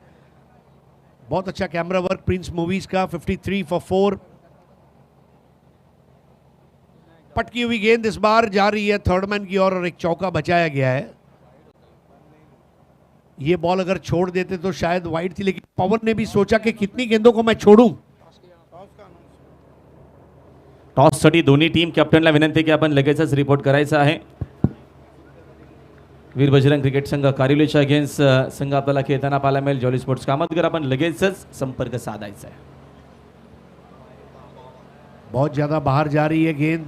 बहुत अच्छा कैमरा वर्क प्रिंस मूवीज का। 53 फॉर 4। पटकी हुई गेंद इस बार जा रही है थर्ड मैन की ओर, और एक चौका बचाया गया है। ये बॉल अगर छोड़ देते तो शायद वाइड थी, लेकिन पवन ने भी सोचा कि कितनी गेंदों को मैं छोड़ूं। टॉससाठी दोन्ही टीम कॅप्टनला विनंती की आपण लगेचच रिपोर्ट करायचं आहे। वीर बजरंग क्रिकेट संघ कारिवलीच्या अगेन्स्ट संघ आपल्याला खेळताना पाहायला मिळेल। जॉली स्पोर्ट्स कामतगर आपण लगेचच संपर्क साधायचा है। बहुत ज्यादा बाहर जा रही है गेंद।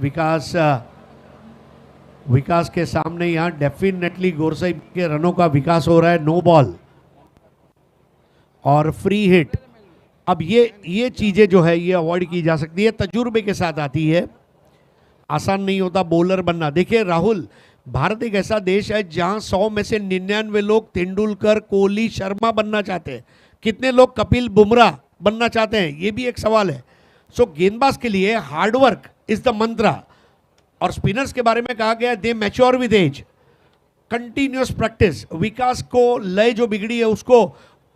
विकास के सामने यहां डेफिनेटली गोरसाई के रनों का विकास हो रहा है। नो बॉल और फ्री हिट। अब ये चीजें जो है ये अवॉइड की जा सकती है, तजुर्बे के साथ आती है। आसान नहीं होता बॉलर बनना। देखिए राहुल, भारत एक ऐसा देश है जहां 100 में से 99 लोग तेंदुलकर, कोहली, शर्मा बनना चाहते हैं। कितने लोग कपिल, बुमराह बनना चाहते हैं, ये भी एक सवाल है। सो गेंदबाज के लिए हार्डवर्क इज द मंत्र। और स्पिनर्स के बारे में कहा गया दे मैच्योर विद एज, कंटिन्यूअस प्रैक्टिस। विकास को लय जो बिगड़ी है उसको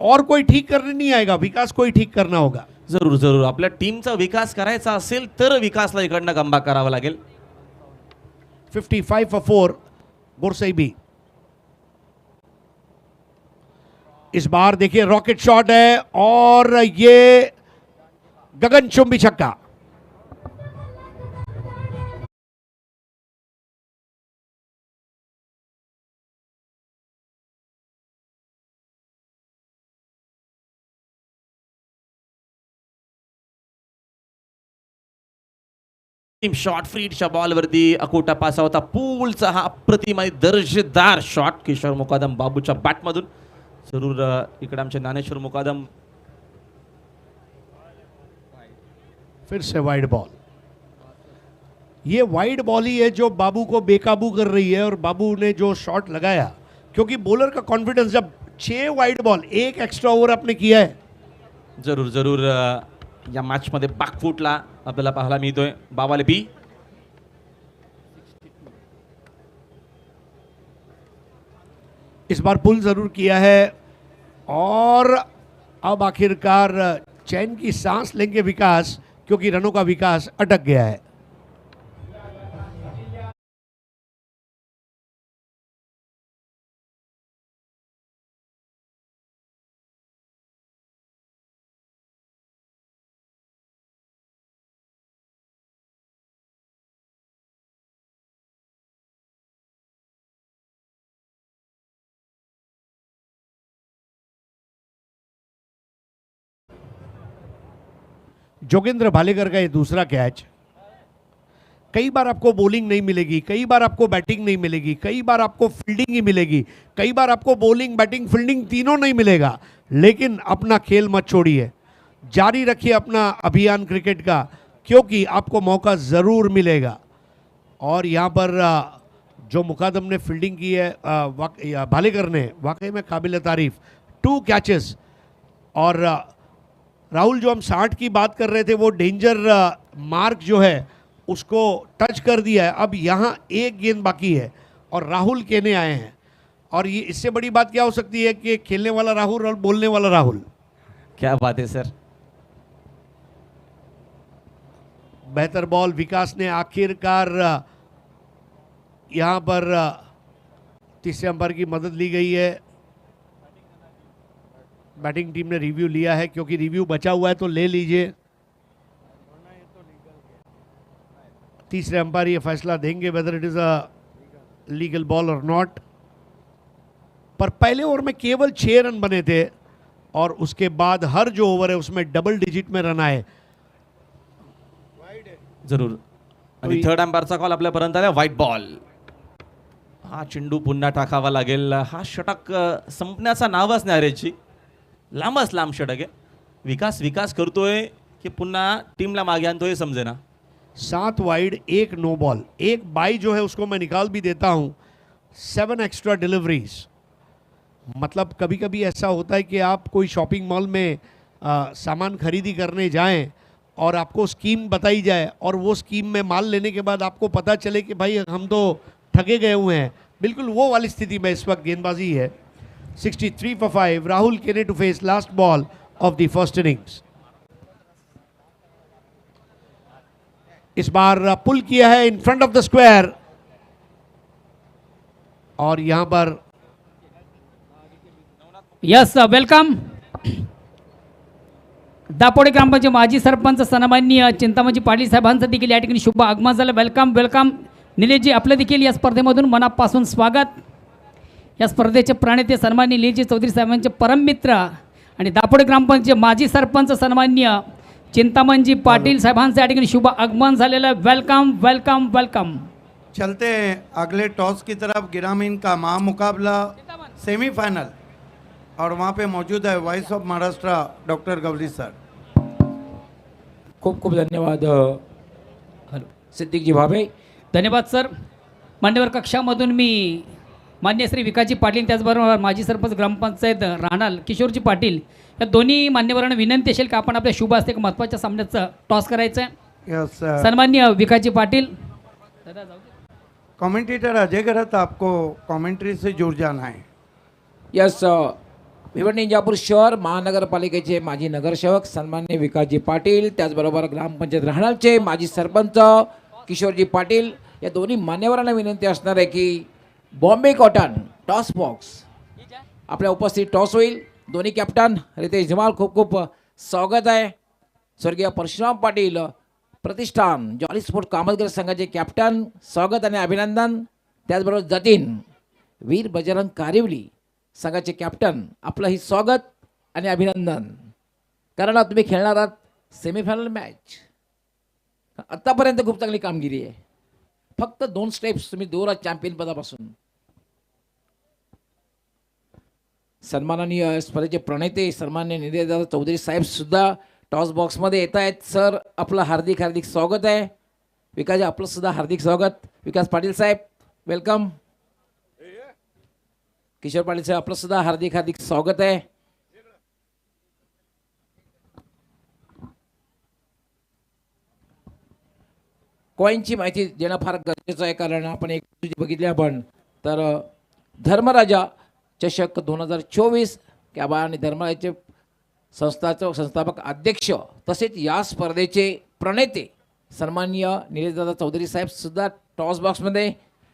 और कोई ठीक करने नहीं आएगा, विकास को ही ठीक करना होगा। जरूर जरूर आपल्या टीमचा विकास करायचा असेल तर विकासला इकडनं कमबॅक करावा लागेल। 55 फॉर 4 गोरसाई भी। इस बार देखिए रॉकेट शॉट है और ये गगनचुंबी छक्का। शॉर्ट फ्रीडच्या बॉलवरती अकोटा पासा होता। पूलचा हा अप्रतिम आणि दर्जेदार शॉट किशोर मुकादम बाबूच्या बॅटमधून। जरूर इकडे आमचे ज्ञानेश्वर मुकादम। फिर से वाइड बॉल। ये वाइड बॉल ही है जो बाबू को बेकाबू कर रही है, और बाबू ने जो शॉट लगाया, क्योंकि बॉलर का कॉन्फिडेंस, जब 6 वाइड बॉल, एक एक्स्ट्रा ओव्हर आपने किया है. जरूर जरूर या मॅचमध्ये बॅकफुटला आपल्याला पाहायला मिळतोय बावाले बी. इस बार पुल जरूर किया है, और अब आखिरकार चैन की सांस लेंगे विकास, क्योंकि रनों का विकास अटक गया है. जोगेंद्र भालेकर का ये दूसरा कैच. कई बार आपको बॉलिंग नहीं मिलेगी, कई बार आपको बैटिंग नहीं मिलेगी, कई बार आपको फील्डिंग ही मिलेगी, कई बार आपको बॉलिंग बैटिंग फील्डिंग तीनों नहीं मिलेगा, लेकिन अपना खेल मत छोड़िए, जारी रखिए अपना अभियान क्रिकेट का, क्योंकि आपको मौका ज़रूर मिलेगा. और यहाँ पर जो मुकादम ने फील्डिंग की है भालेकर ने, वाकई में काबिल तारीफ. 2 कैचेस. और राहुल, जो हम 60 की बात कर रहे थे, वो डेंजर मार्क जो है उसको टच कर दिया है. अब यहाँ एक गेंद बाकी है और राहुल कहने आए हैं, और ये इससे बड़ी बात क्या हो सकती है कि खेलने वाला राहुल और बोलने वाला राहुल. क्या बात है सर. बेहतर बॉल. विकास ने आखिरकार यहाँ पर तीसरे अंपायर की मदद ली गई है. बैटिंग टीम ने रिव्यू लिया है, क्योंकि रिव्यू बचा हुआ है तो ले लीजिए. तीसरे अंपायर ये फैसला देंगे whether it is a legal ball और नॉट. पर पहले ओवर में केवल 6 रन बने थे, और उसके बाद हर जो ओवर है उसमें डबल डिजिट में रन आए. जरूर. आणि थर्ड अंपायरचा कॉल आपल्यापर्यंत आला. White ball. हा चेंडू पुन्हा टाकावा लागेल. हा षटक संपण्याचा नावच नाही रेची. लांबच लांब षटक आहे. विकास विकास करतोय की पुन्हा टीमला मागे आणतोय समजेना. 7 वाइड, 1 नो बॉल, 1 बाई जो है उसको मैं निकाल भी देता हूं. 7 एक्स्ट्रा डिलीवरीज. मतलब कभी कभी ऐसा होता है कि आप कोई शॉपिंग मॉल में सामान खरीदी करने जाएं और आपको स्कीम बताई जाए, और वो स्कीम में माल लेने के बाद आपको पता चले कि भाई हम तो ठगे गए हुए हैं. बिल्कुल वो वाली स्थिति में इस वक्त गेंदबाजी है. 63 for 5. Rahul Kene to face last ball of the first innings. इस बार पुल किया है in front of the square, और यहां पर यस वेलकम. दापोडे ग्रामपंचायत माजी सरपंच सन्माननीय चिंतामणजी पाटील साहेबांचं देखील या ठिकाणी शुभ आगमन झालं. Welcome welcome. निलेशजी, आपलं देखील या स्पर्धेमधून मनापासून स्वागत. या स्पर्धेचे प्रणेते सन्माननीय निलेशजी चौधरी साहेबांचे परममित्र आणि दापोडे ग्रामपंचायत माजी सरपंच सन्माननीय चिंतामणजी पाटील साहेबांचं या ठिकाणी शुभ आगमन झालेलं. Welcome welcome welcome. चलते हैं अगले टॉस की तरफ. ग्रामीण का महामुकाबला सेमीफाइनल, और वहाँ पे मौजूद है voice of Maharashtra doctor Gauri sir. खूप खूप धन्यवाद सिद्दीकजी भावे. धन्यवाद सर. मान्यवर कक्षामधून मी मान्य श्री विकासजी पाटील, त्याचबरोबर माजी सरपंच ग्रामपंचायत राहणार किशोरजी पाटील, या दोन्ही मान्यवरांना विनंती असेल की आपण आपल्या शुभ हस्ते एक महत्त्वाच्या सामन्याचं टॉस करायचं आहे. यस सन्माननीय विकासजी पाटील. कमेंटेटर अजय गरत, आपको कमेंट्री से जुड़ जाना है. यस भिवंडी इंजापूर शहर महानगरपालिकेचे माजी नगरसेवक सन्माननीय विकासजी पाटील, त्याचबरोबर ग्रामपंचायत राहणारचे माजी सरपंच किशोरजी पाटील, या दोन्ही मान्यवरांना विनंती असणार आहे की बॉम्बे कॉटन टॉस बॉक्स आपल्या उपस्थित टॉस होईल. दोन्ही कॅप्टन रितेश जमाल, खूप खूप स्वागत आहे. स्वर्गीय परशुराम पाटील प्रतिष्ठान जॉली स्पोर्ट कामतगर संघाचे कॅप्टन, स्वागत आणि अभिनंदन. त्याचबरोबर जतीन वीर बजरंग कारिवली संघाचे कॅप्टन, आपलंही स्वागत आणि अभिनंदन. कारण तुम्ही खेळणार आहात सेमीफायनल मॅच. आत्तापर्यंत खूप चांगली कामगिरी आहे. फक्त 2 स्टेप्स तुम्ही दूर आहात चॅम्पियन पदापासून. सन्माननीय स्पर्धेचे प्रणेते सन्माननीय निलेशदादा चौधरी साहेब सुद्धा टॉस बॉक्समध्ये येत आहेत. सर, आपलं हार्दिक हार्दिक स्वागत आहे. विकास आपलं सुद्धा हार्दिक स्वागत. विकास पाटील साहेब वेलकम. किशोर पाटील साहेब आपलं सुद्धा हार्दिक हार्दिक स्वागत आहे. कॉईनची माहिती देणं फार गरजेचं आहे, कारण आपण एक बघितले आपण तर धर्मराजा चषक 2024 कॅबा आणि धर्मराजाचे संस्थापक अध्यक्ष तसेच या स्पर्धेचे प्रणेते सन्माननीय निलेशदादा चौधरी साहेब सुद्धा टॉस बॉक्समध्ये.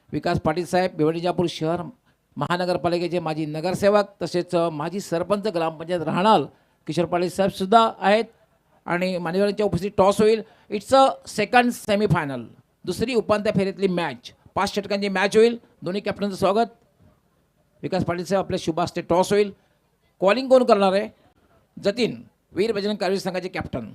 विकास पाटील साहेब भिवंडी शहर महानगरपालिकेचे माजी नगरसेवक तसेच माजी सरपंच ग्रामपंचायत राहणार किशोर पाटील साहेब सुद्धा आहेत आणि मान्यवरांच्या उपस्थित टॉस होईल. इट्स अ सेकंड सेमीफायनल, दुसरी उपांत्य फेरीतली मॅच, 5 षटकांची मॅच होईल. दोन्ही कॅप्टनचं स्वागत. विकास पाटील साहेब आपल्या शुभ हस्ते टॉस होईल. कॉलिंग कोण करणार आहे? जतीन, वीर बजरंग कारवीर संघाचे कॅप्टन.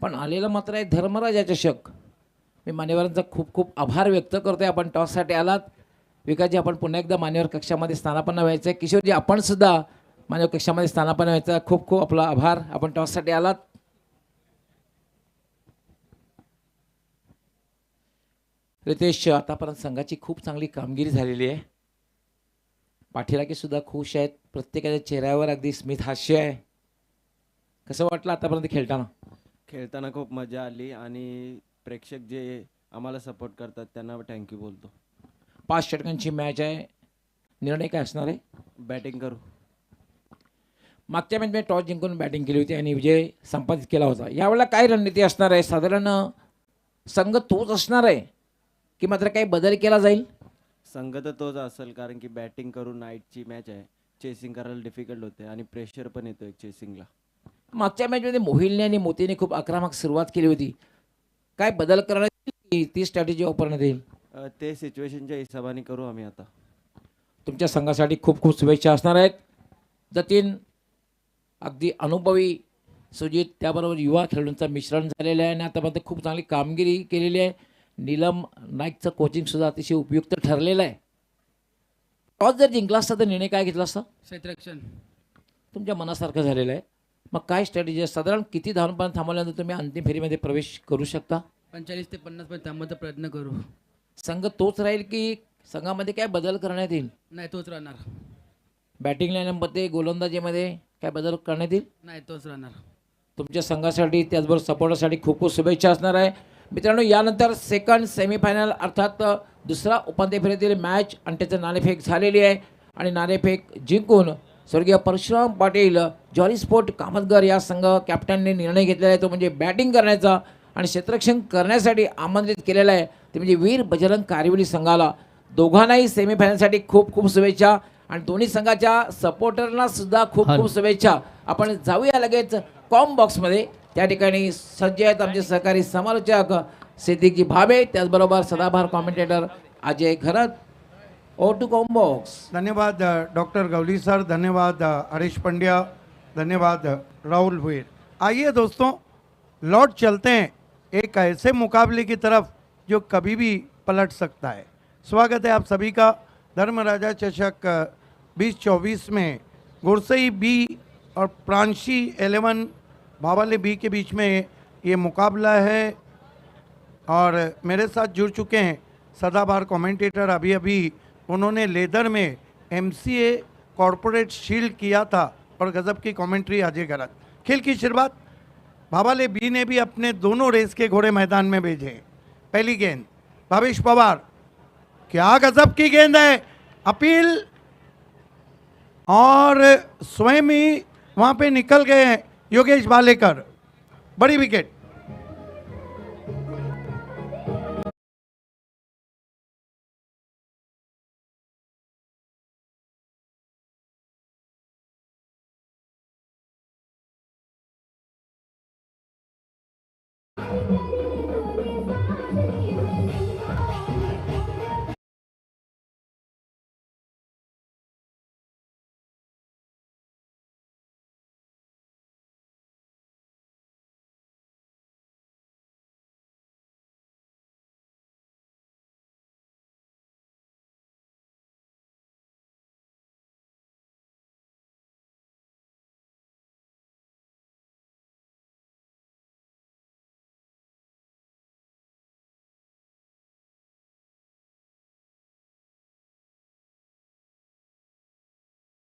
पण आलेलं मात्र आहे धर्मराजा चषक. मी मान्यवरांचा खूप खूप आभार व्यक्त करतोय, आपण टॉससाठी आलात. विकासजी आपण पुन्हा एकदा मान्यवर कक्षामध्ये स्थानापन्न व्हायचं आहे. किशोरजी आपण सुद्धा मान्यवर कक्षामध्ये स्थानापन्न व्हायचं आहे. खूप खूप आपला आभार, आपण टॉससाठी आलात. रितेश, आतापर्यंत संघाची खूप चांगली कामगिरी झालेली आहे. पाठीराखे सुद्धा खुश आहेत, प्रत्येकाच्या चेहऱ्यावर अगदी स्मित हास्य आहे. कसं वाटलं आतापर्यंत खेळताना? खेळताना खूप मजा आली आणि प्रेक्षक जे आम्हाला सपोर्ट करतात त्यांना थँक्यू बोलतो. 5 षटकांची मॅच आहे. निर्णय काय असणार आहे? बॅटिंग करू. मागच्या मॅचमध्ये टॉस जिंकून बॅटिंग केली होती आणि विजय संपादित केला होता. यावेळेला काय रणनीती असणार आहे? साधारण संघ तोच असणार आहे की मात्र काही बदल केला जाईल? संघ तर तोच असेल, कारण की बॅटिंग करून नाईटची मॅच आहे, चेसिंग करायला डिफिकल्ट होते आणि प्रेशर पण येतो एक चेसिंगला. मागच्या मॅचमध्ये मोहिलने आणि मोतीने खूप आक्रमक सुरुवात केली होती. काय बदल करण्यात येईल की ती स्ट्रॅटेजी वापरण्यात येईल? ते सिच्युएशनच्या हिशोबाने करू आम्ही आता. तुमच्या संघासाठी खूप खूप शुभेच्छा असणार आहेत. जतीन अगदी अनुभवी, सुजित त्याबरोबर युवा खेळाडूंचं मिश्रण झालेलं आहे आणि आतापर्यंत खूप चांगली कामगिरी केलेली आहे. नीलम नाईकचं कोचिंगसुद्धा अतिशय उपयुक्त ठरलेलं आहे. टॉस जर जिंकला असता तर निर्णय काय घेतला असता? क्षेत्ररक्षण. तुमच्या मनासारखं झालेलं आहे. मग काय स्ट्रॅटेजी आहे? साधारण किती धावांपर्यंत थांबवल्यानंतर तुम्ही अंतिम फेरीमध्ये प्रवेश करू शकता? 45 ते 50 पर्यंत थांबवण्याचा प्रयत्न करू. संघ तोच राहील की संघामध्ये काय बदल करण्यात येईल? नाही तोच राहणार. बॅटिंग लाईनअपमध्ये गोलंदाजीमध्ये काय बदल करण्यात येईल? नाही तोच राहणार. तुमच्या संघासाठी त्याचबरोबर सपोर्टसाठी खूप खूप शुभेच्छा असणार आहे. मित्रांनो, यानंतर सेकंड सेमीफायनल अर्थात दुसरा उपांत्य फेरीतील मॅच आणि त्याचं नाणेफेक झालेली आहे आणि नाणेफेक जिंकून स्वर्गीय परशुराम पाटील जॉली स्पोर्ट कामतगर या संघ कॅप्टनने निर्णय घेतलेला आहे, तो म्हणजे बॅटिंग करण्याचा आणि क्षेत्ररक्षण करण्यासाठी आमंत्रित केलेला आहे, ते म्हणजे वीर बजरंग कारविली संघाला. दोघांनाही सेमीफायनलसाठी खूप खूप शुभेच्छा आणि दोन्ही संघाच्या सपोर्टरना सुद्धा खूप खूप शुभेच्छा. आपण जाऊया लगेच कॉम बॉक्समध्ये. त्या ठिकाणी सज्ज आहेत आमचे सहकारी समालोचक सिद्दीकजी भाबे, त्याचबरोबर सदाभार कॉमेंटेटर अजय घरत. ओ टू कॉम बॉक्स. धन्यवाद डॉक्टर गवली सर, धन्यवाद हरीश पंड्या, धन्यवाद राहुल भुईर. आइए दोस्तों, लौट चलते हैं एक ऐसे मुकाबले की तरफ जो कभी भी पलट सकता है. स्वागत है आप सभी का धर्मराजा चषक 2024 में. गुरसई बी और प्रांशी 11 भावाले बी के बीच में ये मुकाबला है और मेरे साथ जुड़ चुके हैं सदाबहार कमेंटेटर. अभी अभी उन्होंने लेदर में MCA कॉरपोरेट शील्ड किया था और गजब की कमेंट्री अजय गरत. खेल की शुरुआत भावाले बी ने भी अपने दोनों रेस के घोड़े मैदान में भेजे. पहली गेंद भावेश पवार, क्या गजब की गेंद है, अपील और स्वयं ही वहाँ पे निकल गए हैं योगेश भालेकर. बड़ी विकेट.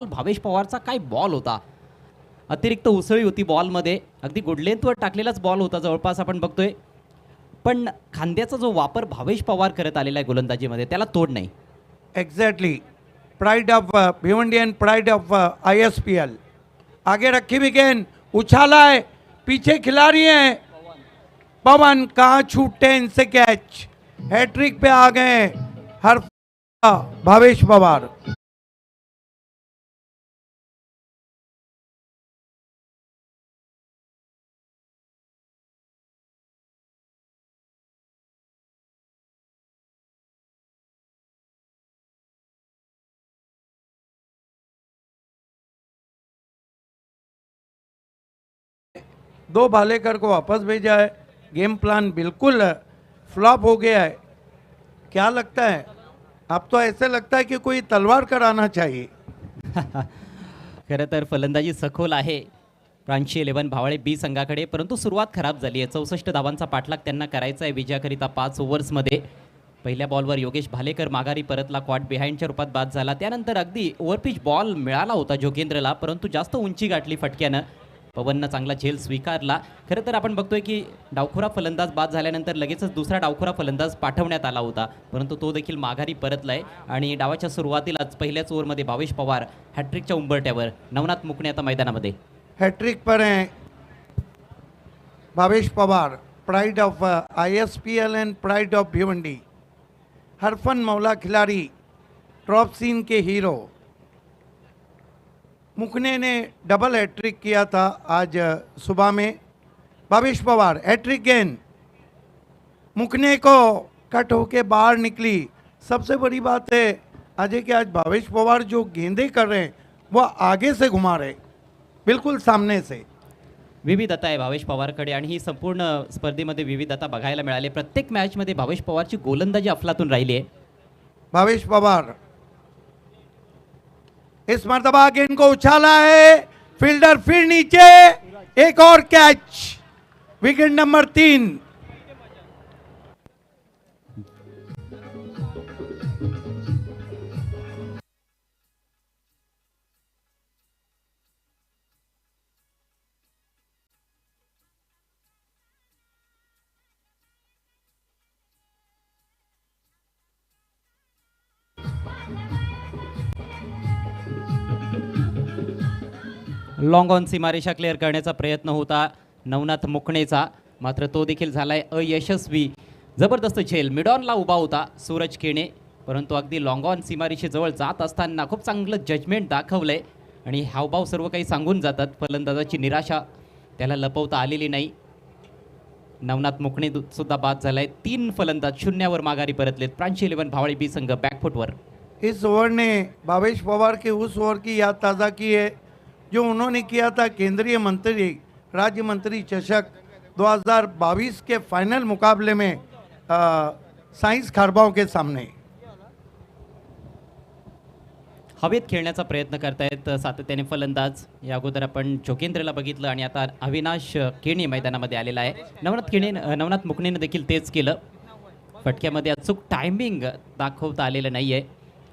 भावेश पवारचा काय बॉल होता, अतिरिक्त उसळी होती बॉलमध्ये, अगदी गुड लेंथवर टाकलेलाच बॉल होता जवळपास आपण बघतोय, पण खांद्याचा जो वापर भावेश पवार करत आलेला आहे गोलंदाजीमध्ये त्याला तोड नाही. Exactly pride of Bhiwandi and pride of ISPL. आगे रखी भी गेंद, उछाला है, पीछे खिलाड़ी हैं पवन, कहाँ छूटते हैं इनसे कैच. हैट्रिक पे आ गए हर भावेश पवार. दो भालेकर को वापस भेजा है. गेम प्लान बिल्कुल फ्लॉप हो गया है. क्या लगता है? अब तो ऐसे लगता है कि कोई तलवार कराना चाहिए. खरं तर फलंदाजी सखोल आहे प्रांची 11 भावळे बी संघाकडे, परंतु सुरुवात खराब झाली आहे. 64 धावांचा पाठलाग त्यांना करायचा आहे विजयाकरिता 5 ओव्हर्समध्ये. पहिल्या बॉलवर योगेश भालेकर माघारी परतला, क्वाट बिहाइंडच्या रूपात बाद झाला. त्यानंतर अगदी ओव्हरपिच बॉल मिळाला होता जोगेंद्रला, परंतु जास्त उंची गाठली फटक्यानं. पवननं चांगला झेल स्वीकारला. खरं तर आपण बघतोय की डावखुरा फलंदाज बाद झाल्यानंतर लगेचच दुसरा डावखुरा फलंदाज पाठवण्यात आला होता, परंतु तो देखील माघारी परतलाय आणि डावाच्या सुरुवातीलाच पहिल्याच ओव्हरमध्ये भावेश पवार हॅट्रिकच्या उंबरट्यावर. नवनाथ मुकणे आता मैदानामध्ये. हैट्रिक पर हैं Bhavesh Pawar, pride of ISPL and pride of Bhiwandi. हरफन मौला खिलाड़ी, ड्रॉप सीन के हीरो. मुकने ने डबल हैट्रिक किया था आज सुबह में. भावेश पवार हैट्रिक गेंद, मुकने को कट होके बाहर निकली. सबसे बड़ी बात है अजय कि आज भावेश पवार जो गेंदे कर रहे हैं वो आगे से घुमा रहे, बिल्कुल सामने से. विविधता आहे भावेश पवारकडे आणि ही संपूर्ण स्पर्धेमध्ये विविधता बघायला मिळाली. प्रत्येक मॅचमध्ये भावेश पवारची गोलंदाजी अफलातून राहिली आहे. भावेश पवार इस मर्तबा गेंद को उछाला है, फील्डर फिर नीचे, एक और catch. Wicket number 3. Long on सीमारेषा क्लिअर करण्याचा प्रयत्न होता नवनाथ मुकणेचा, मात्र तो देखील झालाय अयशस्वी. जबरदस्त झेल, मिडॉनला उभा होता सूरज केणे, परंतु अगदी लॉंग ऑन सीमारेषेजवळ जात असताना खूप चांगलं जजमेंट दाखवलंय आणि हावभाव सर्व काही सांगून जातात. फलंदाजाची निराशा त्याला लपवता आलेली नाही. नवनाथ मुकणे सुद्धा बाद झालाय. 3 फलंदाज शून्यावर माघारी परतलेत. प्रांची 11 भावळे बी संघ बॅकफुटवर. इस ओवर ने भावेश पवार के उस ओवर की याद ताज़ा की है जो उन्होंने किया था केंद्रीय मंत्री राज्य मंत्री चषक 2022 के फाइनल मुकाबले में साइंस खारबाव के सामने. हवेत खेळण्याचा प्रयत्न करतायत सातत्याने फलंदाज. या अगोदर आपण जोगेंद्रला बघितलं आणि आता अविनाश केणे मैदानामध्ये आलेला आहे. नवनाथ मुकणेनं देखील तेच केलं. फटक्यामध्ये अचूक टायमिंग दाखवता आलेलं नाही आहे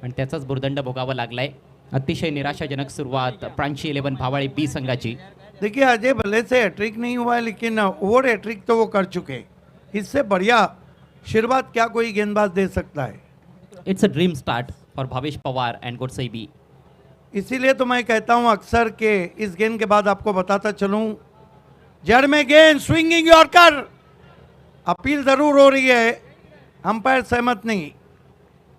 आणि त्याचाच भुर्दंड भोगावा लागलाय. अतिशय निराशाजनक सुरुवात प्रांची 11 भावाळे बी संघाची. देखिए अजय भले से हैट्रिक नहीं हुआ है लेकिन ओवर हैट्रिक तो वो कर चुके. इससे बढ़िया शुरुआत क्या कोई गेंदबाज दे सकता है. It's a dream start for Bhavesh Pawar and Godse B. इसीलिए तो मैं कहता हूं अक्सर के इस गेंद के बाद आपको बताता चलूं, जड़ में गेंद, स्विंगिंग यॉर्कर. अपील जरूर हो रही है, अंपायर सहमत नहीं.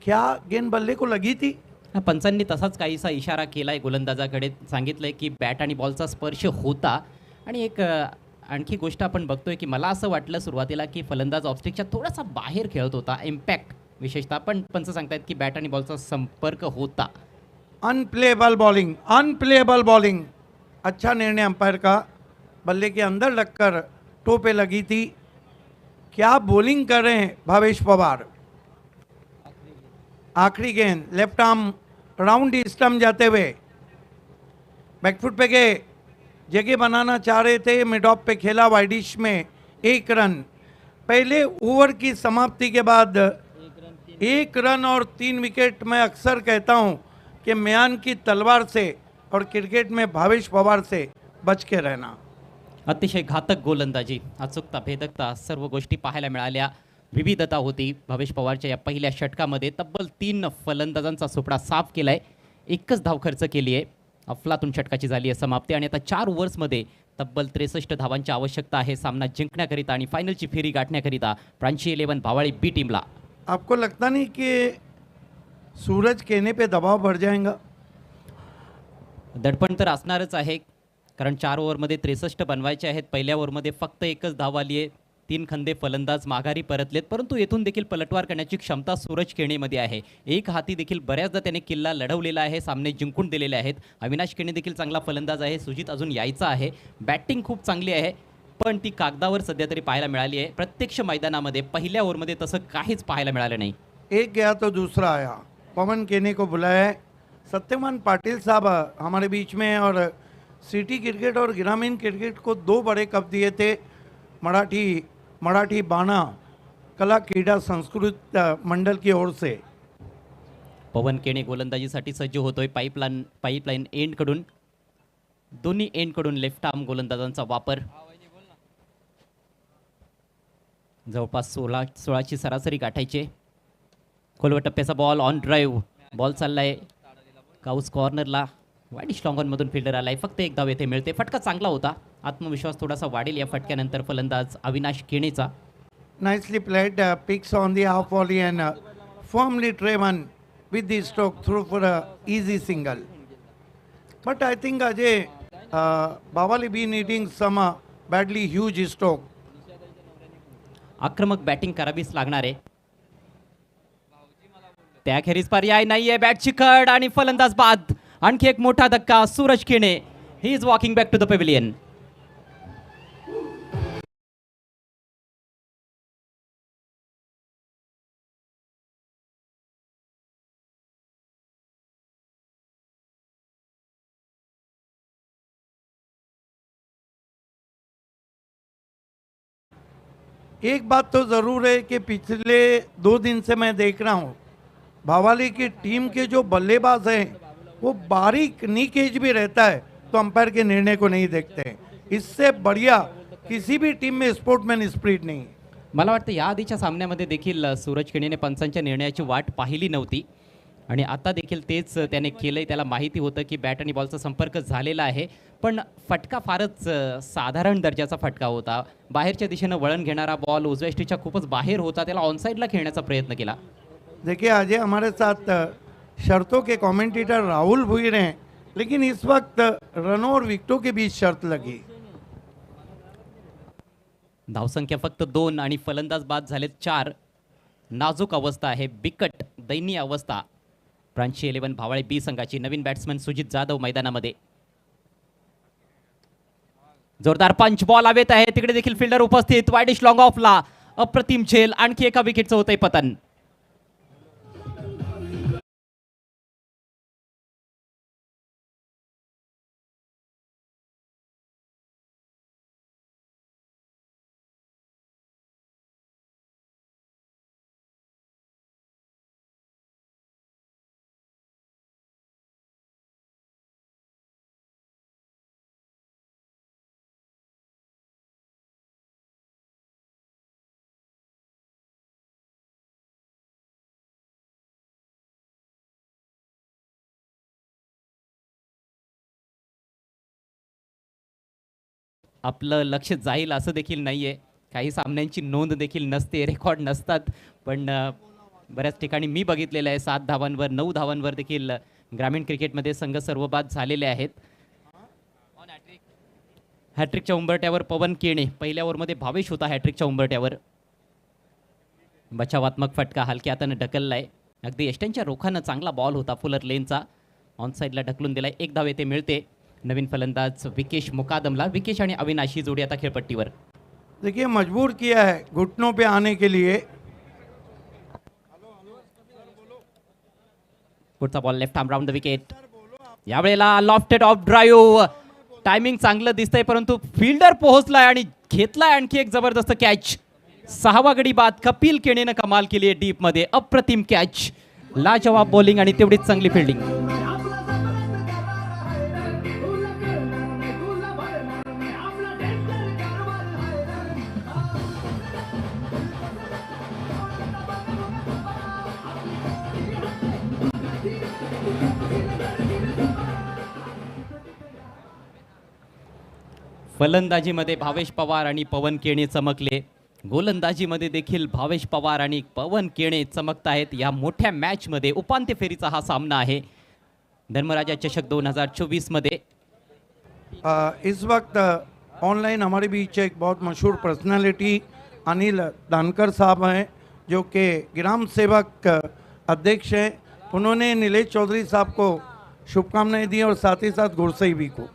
क्या गेंद बल्ले को लगी थी? पंचांनी तसाच काहीसा इशारा केलाय गोलंदाजाकडे. सांगितलंय की बॅट आणि बॉलचा स्पर्श होता. आणि एक आणखी गोष्ट आपण बघतोय की मला असं वाटलं सुरुवातीला की फलंदाज ऑफस्टिकच्या थोडासा बाहेर खेळत होता. इम्पॅक्ट विशेषतः पण पंच सांगतायत की बॅट आणि बॉलचा संपर्क होता. Unplayable bowling, unplayable bowling. अच्छा निर्णय अंपायर का. बल्ले के अंदर लगकर टो पे लगी थी. क्या बॉलिंग कर रहे हैं भावेश पवार. आखिरी गेंद लेफ्ट आर्म राउंड स्टम्प जाते हुए बैकफुट पे गए, जगह बनाना चाह रहे थे. मिड ऑफ पे खेला वाइडिश में 1 रन. पहले ओवर की समाप्ति के बाद 1 रन और 3 विकेट. मैं अक्सर कहता हूं कि म्यान की तलवार से और क्रिकेट में भावेश पवार से बच के रहना। अतिशय घातक गोलंदाजी, अचूकता, भेदकता, सर्व गोष्टी पाहायला मिळाल्या. विविधता होती. भवेश पवारच्या या पहिल्या षटकामध्ये तब्बल 3 फलंदाजांचा सुपडा साफ केलाय. एकच धाव खर्च केली आहे. अफलातून षटकाची झाली आहे समाप्ती आणि आता 4 ओव्हर्समध्ये तब्बल 63 धावांची आवश्यकता आहे सामना जिंकण्याकरिता आणि फायनलची फेरी गाठण्याकरिता प्रांची 11 भावाळी बी टीमला. आपको लगता नहीं कि सूरज केने पे दबाव बढ़ जाएगा? दडपण तर असणारच आहे, कारण 4 ओव्हरमध्ये 63 बनवायचे आहेत. पहिल्या ओव्हरमध्ये फक्त एकच धाव आली आहे. 3 खंदे फलंदाज माघारी परतलेत, परंतु येथून देखील पलटवार करण्याची क्षमता सूरज केणेमध्ये आहे. एक हाती देखील बऱ्याचदा त्याने किल्ला लढवलेला आहे, सामने जिंकून दिलेले आहेत. अविनाश केणे देखील चांगला फलंदाज आहे. सुजित अजून यायचा आहे. बॅटिंग खूप चांगली आहे, पण ती कागदावर सध्या तरी पाहायला मिळाली आहे. प्रत्यक्ष मैदानामध्ये पहिल्या ओव्हरमध्ये तसं काहीच पाहायला मिळालं नाही. एक गया तो दूसरा आया। पवन केने को बुलाया है। सत्यवान पाटिल साहब हमारे बीच में, और सिटी क्रिकेट और ग्रामीण क्रिकेट को 2 बड़े कप दिए थे। मराठी बाणा कला क्रीडा संस्कृत मंडल की ओर से। पवन केणे गोलंदाजीसाठी सज्ज होतोय. पाईपलाईन एंडकडून, दोन्ही एंडकडून लेफ्ट आर्म गोलंदाजांचा वापर. जवळपास 16ची सरासरी गाठायचे. खोलवर टप्प्याचा बॉल ऑन ड्राईव्ह. बॉल चाललाय काऊस कॉर्नरला. वाईडिश लॉंगॉनमधून फिल्डर आलाय. फक्त एक धाव येथे मिळते. फटका चांगला होता. आत्मविश्वास थोडासा वाढेल या फटक्यानंतर फलंदाज Avinash केणेचा. Nicely played, picks on the half volley and firmly driven with the stroke through for a easy single. But I think Ajay, Bawali be needing some badly huge stroke. आक्रमक बॅटिंग करावीच लागणार आहे. त्याखेरीज पर्याय नाहीये. बॅटची कड आणि फलंदाज बाद. आणखी एक मोठा धक्का. Suraj Kene he is walking back to the pavilion. एक बात तो ज़रूर है कि पिछले 2 दिन से मैं देख रहा हूँ भावाली की टीम के जो बल्लेबाज हैं वो बारीक नीक एज भी रहता है तो अंपायर के निर्णय को नहीं देखते हैं। इससे बढ़िया किसी भी टीम में स्पोर्ट्समैन स्पिरिट नहीं है। मला वाटतं या आधीच्या सामन्यामध्ये देखील सूरज केणेने पंचांच्या निर्णयाची वाट पाहिली नव्हती आणि आता देखील तेच त्याने केलंय. त्याला माहिती होतं की बॅट आणि बॉलचा संपर्क झालेला आहे, पण फटका फारच साधारण दर्जाचा फटका होता. बाहेरच्या दिशेनं वळण घेणारा बॉल उजव्या स्टिकच्या खूपच बाहेर होता. त्याला ऑनसाईडला खेळण्याचा प्रयत्न केला. देखिए आज हमारे साथ शर्तों के कमेंटेटर राहुल भुईर हैं, लेकिन इस वक्त रनों और विकेटों के बीच शर्त लगी। धावसंख्या फक्त 2 आणि फलंदाज बाद झालेत 4. नाजूक अवस्था आहे, बिकट दयनीय अवस्था प्रांची 11 भावाळे बी संघाची. नवीन बॅट्समन सुजित जाधव मैदानामध्ये. जोरदार पंच बॉल हवेत आहे. तिकडे देखील फिल्डर उपस्थित. वाईडिश लॉंग ऑफला अप्रतिम झेल. आणखी एका विकेटचं होतंय पतन. आपलं लक्ष जाईल असं देखील नाही आहे. काही सामन्यांची नोंद देखील नसते, रेकॉर्ड नसतात, पण बऱ्याच ठिकाणी मी बघितलेलं आहे 7 धावांवर 9 धावांवर देखील ग्रामीण क्रिकेटमध्ये संघ सर्वबाद झालेले आहेत. हॅट्रिकच्या उंबरट्यावर पवन केणे. पहिल्या ओव्हरमध्ये भावेश होता हॅट्रिकच्या उंबरट्यावर. बचावात्मक फटका हलक्या हाताने ढकललाय. अगदी यष्ट्यांच्या रोखानं चांगला बॉल होता. फुलर लेनचा ऑन साईडला ढकलून दिलाय. 1 धाव येथे मिळते. नवीन फलंदाज विकेश मुकादमला. विकेश आणि अविनाश ही जोडी आता खेळपट्टीवर. देखिए मजबूर किया है घुटनों पे आने के लिए. पुढचा ball left arm round the wicket. यावेळेला लॉफ्टेड ऑफ ड्राईव्ह. टायमिंग चांगलं दिसतंय, परंतु फिल्डर पोहोचलाय आणि घेतलाय आणखी एक जबरदस्त कॅच. 6वा गडी बाद. कपिल केणेनं कमाल केली आहे डीपमध्ये. अप्रतिम कॅच. लाजवाब बॉलिंग आणि तेवढीच चांगली फिल्डिंग. फलंदाजीमध्ये भावेश पवार आणि पवन केणे चमकले, गोलंदाजीमध्ये देखील भावेश पवार आणि पवन केणे चमकत आहेत. या मोठ्या मॅचमध्ये उपांत्य फेरीचा हा सामना आहे धर्मराजा चषक 2024 मध्ये. इस वक्त ऑनलाइन हमारे बीच एक बहुत मशहूर पर्सनालिटी अनिल दानकर साहब हैं, जो कि ग्राम सेवक अध्यक्ष हैं. उन्होंने नीलेश चौधरी साहब को शुभकामनाएं दी और साथ ही साथ गुरसई भी को.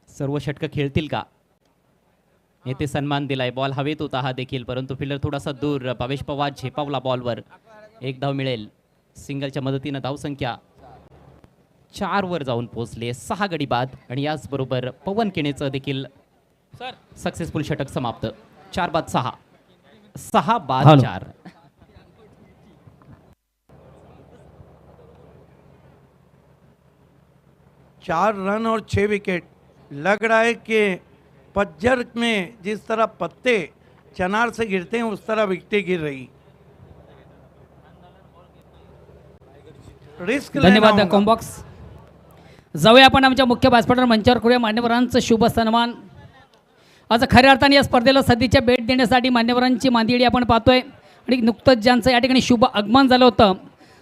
सर्व षटकं खेळतील का, येथे सन्मान दिलाय. बॉल हवेत होता हा देखील, परंतु फिल्डर थोडासा दूर. भावेश पवार झेपावला बॉलवर. एक धाव मिळेल. सिंगलच्या मदतीनं धावसंख्या 4 वर जाऊन पोहोचले. 6 गडी बाद आणि याचबरोबर पवन केणेचं देखील सक्सेसफुल षटक समाप्त. 4 बाद 6, 6 बाद हॅलो. 4. 4 रन और 6 विकेट. लग रहा है कि पतझड़ में जिस तरह पत्ते चनार से गिरते हैं उस तरह विकेटें गिर रही. रिस्क धन्यवाद कॉम्बॉक्स. जाऊया आपण आमच्या मुख्य व्यासपीठावर मंचावर करूया मान्यवरांचं शुभ सन्मान. आज खऱ्या अर्थाने या स्पर्धेला सदिच्छा भेट देण्यासाठी मान्यवरांची मांदियाळी आपण पाहतोय. आणि नुकतंच ज्यांचं या ठिकाणी शुभ आगमन झालं होतं,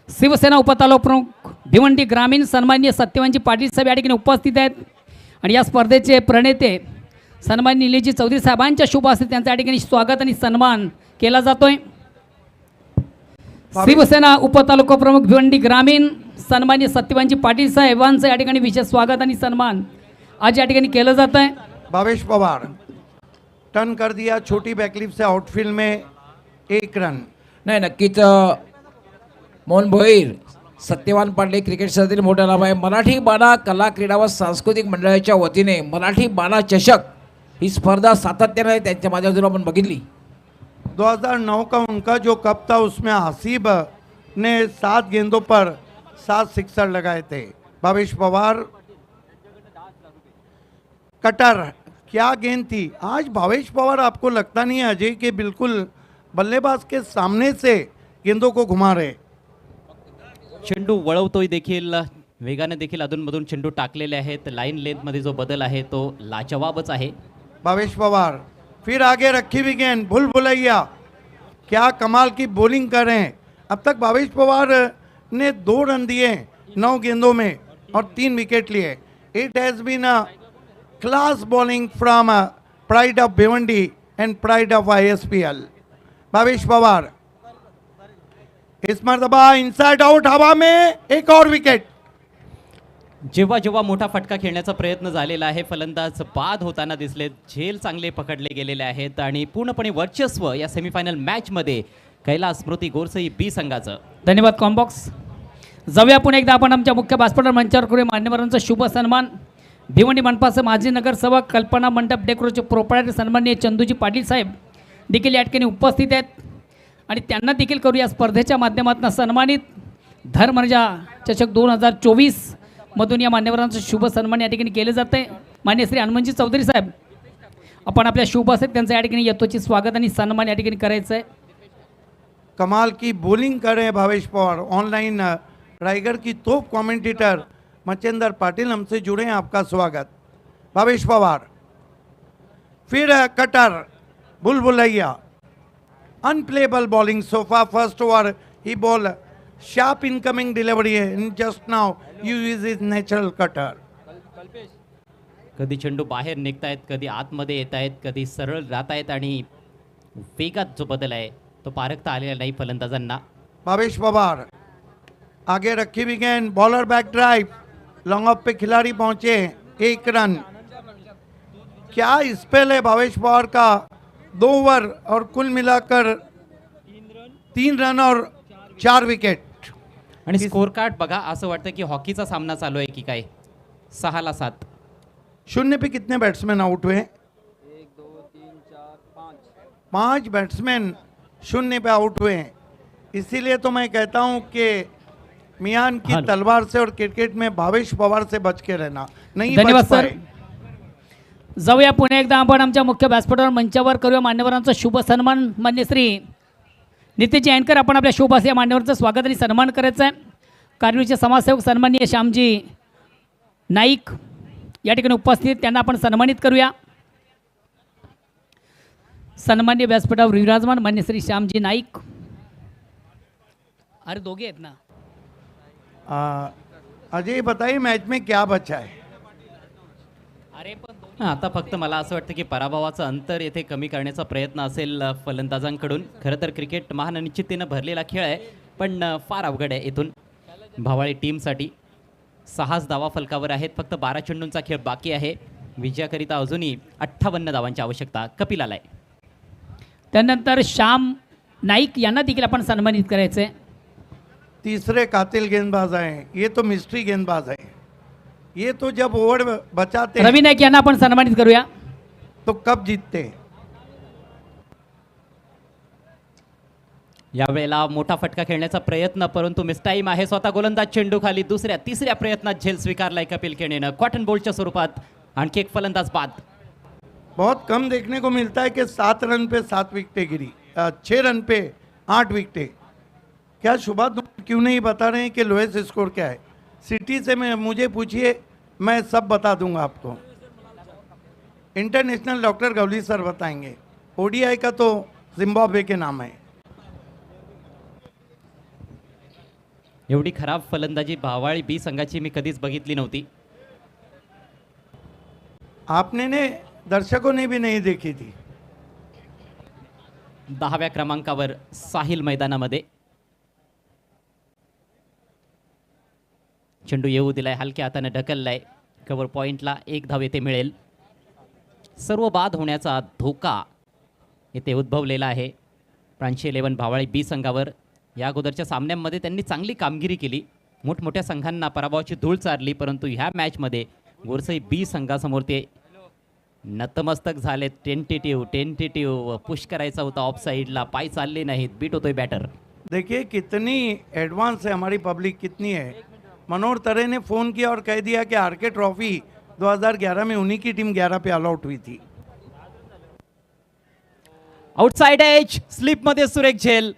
शिवसेना उपतालुका प्रमुख भिवंडी ग्रामीण सन्माननीय सत्यवानजी पाटील साहेब या ठिकाणी उपस्थित आहेत. आणि या स्पर्धेचे प्रणेते सन्माननीय निलेशजी चौधरी साहेबांच्या शुभ हस्ते त्यांचं या ठिकाणी स्वागत आणि सन्मान केला जातोय. शिवसेना उपतालुका प्रमुख भिवंडी ग्रामीण सन्माननीय सत्यवानजी पाटील साहेबांचं या ठिकाणी विशेष स्वागत आणि सन्मान आज या ठिकाणी केलं जात आहे. भावेश पवार टर्न कर दिया छोटी बैकलिप से आउटफील्ड में 1 रन. नाही, नक्कीच मोहन भोईर, सत्यवान पाटले क्रिकेट संघातील मोठा नाव आहे. मराठी बाणा कला क्रीडा व सांस्कृतिक मंडळाच्या वतीने मराठी बाणा चषक ही स्पर्धा सातत्याने त्यांच्या माध्यमातून आपण बघितली. 2009 का उनका जो कप था उसमें हसीब ने 7 गेंदों पर 7 सिक्सर लगाए थे. भावेश पवार कटर, क्या गेंद थी. आज भावेश पवार आपको लगता नहीं है अजय कि बिल्कुल बल्लेबाज के सामने से गेंदों को घुमा रहे. चेंडू वळवतोय देखील, वेगाने देखील अधूनमधून चेंडू टाकलेले आहेत. लाईन लेंथमध्ये जो बदल आहे तो लाजवाबच आहे. भावेश पवार फिर आगे रखी हुई गेंद, भूल भुलैया, क्या कमाल की बॉलिंग कर रहे हैं. अब तक भावेश पवार ने 2 रन दिए 9 गेंदों में और 3 विकेट लिए. It has been a class bowling from pride of Bhiwandi and pride of ISPL. Bhavesh Pawar इस मरतबा इनसाइड आउट, हवा में एक और विकेट. जेव्हा जेव्हा मोठा फटका खेळण्याचा प्रयत्न झालेला आहे, फलंदाज बाद होताना दिसले. झेल चांगले पकडले गेलेले आहेत आणि पूर्णपणे वर्चस्व या सेमीफायनल मॅचमध्ये कैलास स्मृती गोरसई बी संघाचं. धन्यवाद कॉम्बॉक्स. जाऊया पुन्हा एकदा आपण आमच्या मुख्य व्यासपीठावर मंचावर करूया मान्यवरांचा शुभ सन्मान. भिवंडी मनपाचे माजी नगरसेवक कल्पना मंडप डेकोरेचे प्रोप्रायटर सन्माननीय चंदूजी पाटील साहेब देखील या ठिकाणी उपस्थित आहेत. आणि त्यांना देखील करू या स्पर्धेच्या माध्यमातून सन्मानित. धर्मराजा चषक 2024 मधून या मान्यवरांचं शुभ सन्मान या ठिकाणी केलं जातं आहे. मान्य श्री हनुमानजी चौधरी साहेब, आपण आपल्या शुभ असते त्यांचं या ठिकाणी यथोचित स्वागत आणि सन्मान या ठिकाणी करायचं आहे. कमाल की बॉलिंग कर रहे हैं भावेश पवार. ऑनलाइन रायगढ़ की तोप कमेंटेटर मचेंद्र पाटिल हमसे जुड़े हैं, आपका स्वागत. भावेश पवार फिर कटर, बुलबुलैया, unplayable bowling so far. First over ही बॉल शार्प इनकमिंग डिलीवरी है. Just now you use is natural cutter. कधी चेंडू बाहेर निघतायत, कधी आतमध्ये येत आहेत, कधी सरळ जात आहेत आणि वेगात जो बदल आहे तो पारखता आलेला नाही फलंदाजांना. भावेश पवार आगे रखी हुई गेंद, bowler back drive, long off पे खिलाड़ी पहुंचे. 1 रन. क्या स्पेल है भावेश पवार का. 2 ओवर और कुल मिलाकर 3 रन और 4 विकेट. आणि स्कोर कार्ड बघा, असं वाटतं की हॉकीचा सामना चालू आहे की काय. 6-7. शून्य पे कितने बैट्समैन आउट हुए. 1 2 3 4 5 बैट्समैन शून्य पे आउट हुए हैं. इसीलिए तो मैं कहता हूं कि मियान की तलवार से और क्रिकेट में भावेश पवार से बच के रहना. नहीं धन्यवाद बच पाए. सर. जाऊया पुन्हा एकदा आपण आमच्या मुख्य व्यासपीठावर मंचावर करूया मान्यवरांचा शुभ सन्मान. मान्य श्री नितीनजी अँकर, आपण आपल्या शुभ असं या मान्यवरांचं स्वागत आणि सन्मान करायचं आहे. कार्यालयाचे समाजसेवक सन्माननीय श्यामजी नाईक या ठिकाणी उपस्थित त्यांना आपण सन्मानित करूया. सन्मान्य व्यासपीठावर विराजमान मान्य श्री श्यामजी नाईक. अरे दोघे आहेत ना. अजय बताइए मैच में क्या बचा है? अरे पण आता फक्त मला असं वाटतं की पराभवाचं अंतर येथे कमी करण्याचा प्रयत्न असेल फलंदाजांकडून. खरं तर क्रिकेट महान अनिश्चिततेनं भरलेला खेळ आहे, पण फार अवघड आहे इथून भावाळी टीमसाठी. 6 धावा फलकावर आहेत. फक्त 12 चेंडूंचा खेळ बाकी आहे. विजयाकरिता अजूनही 58 धावांची आवश्यकता कपिलाला आहे. त्यानंतर श्याम नाईक यांना देखील आपण सन्मानित करायचं आहे. तीसरे कातिल गेंदबाज आए, ये तो मिस्ट्री गेंदबाज है. ये तो जब ओवर बचाते हैं रवी नाईक यांना आपण सन्मानित करूया. तो कब जीतते हैं. यावेळेला मोठा फटका खेळण्याचा प्रयत्न, परंतु मिस टाईम आहे. स्वतः गोलंदाज चेंडू खाली. दुसऱ्या तिसऱ्या प्रयत्नात झेल स्वीकारलाय कपिल केनेनं. कॉटन बोल्टच्या स्वरूपात आणखी एक फलंदाज बाद. बहुत कम देखने को मिलता है कि 7 रन पे 7 विकेटें गिरी, 6 रन पे 8 विकेटें. क्या शुभा क्यों नहीं बता रहे हैं कि लोएस्ट स्कोर क्या है? सिटी से मैं मुझे पूछिए, मैं सब बता दूंगा आपको. इंटरनेशनल डॉक्टर गवली सर बताएंगे. ओडीआई का तो जिम्बाब्वे के नाम है. एवढी खराब फलंदाजी भावाळी बी संघाची मी कधीच बघितली नव्हती. आपने ने दर्शकों ने भी नहीं देखी थी. 10व्या क्रमांकावर साहिल मैदानामध्ये. चेंडू येऊ दिलाय, हलक्या हाताने ढकललाय. कव्हर पॉइंटला 1 धाव येथे मिळेल. सर्व बाद होण्याचा धोका येथे उद्भवलेला आहे प्रांची 11 भावाळी बी संघावर. या अगोदरच्या सामन्यांमध्ये त्यांनी चांगली कामगिरी केली, मोठमोठ्या संघांना पराभवाची धूळ चारली, परंतु ह्या मॅचमध्ये गोरसई बी संघासमोर ते नतमस्तक झाले. टेंटेटिव्ह पुश करायचा होता ऑफ साईडला, पाय चालले नाहीत, बीट होतोय बॅटर. देखिए कितनी एडवांस है हमारी पब्लिक, कितनी है. मनोहर तरे ने फ़ोन किया और कह दिया कि आरके ट्रॉफी 2011 में उन्हीं की टीम 11 पे ऑल आउट हुई थी. आउटसाइड एज स्लिपमध्ये सुरेख झेल.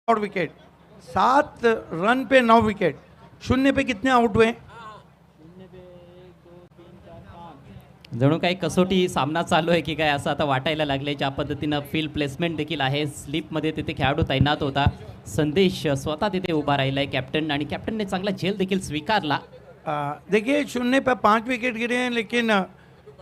और विकेट 7 रन पे 9 विकेट. 0 पे कितने आउट हुए? जणू काही कसोटी सामना चालू आहे की काय असं आता वाटायला लागले. ज्या पद्धतीनं फील्ड प्लेसमेंट देखील आहे. स्लिपमध्ये तिथे खेळाडू तैनात होता. संदेश स्वतः तिथे उभा राहिलाय कॅप्टन, आणि कॅप्टनने चांगला झेल देखील स्वीकारला. देखिए 0 पे 5 विकेट गिरे हैं, लेकिन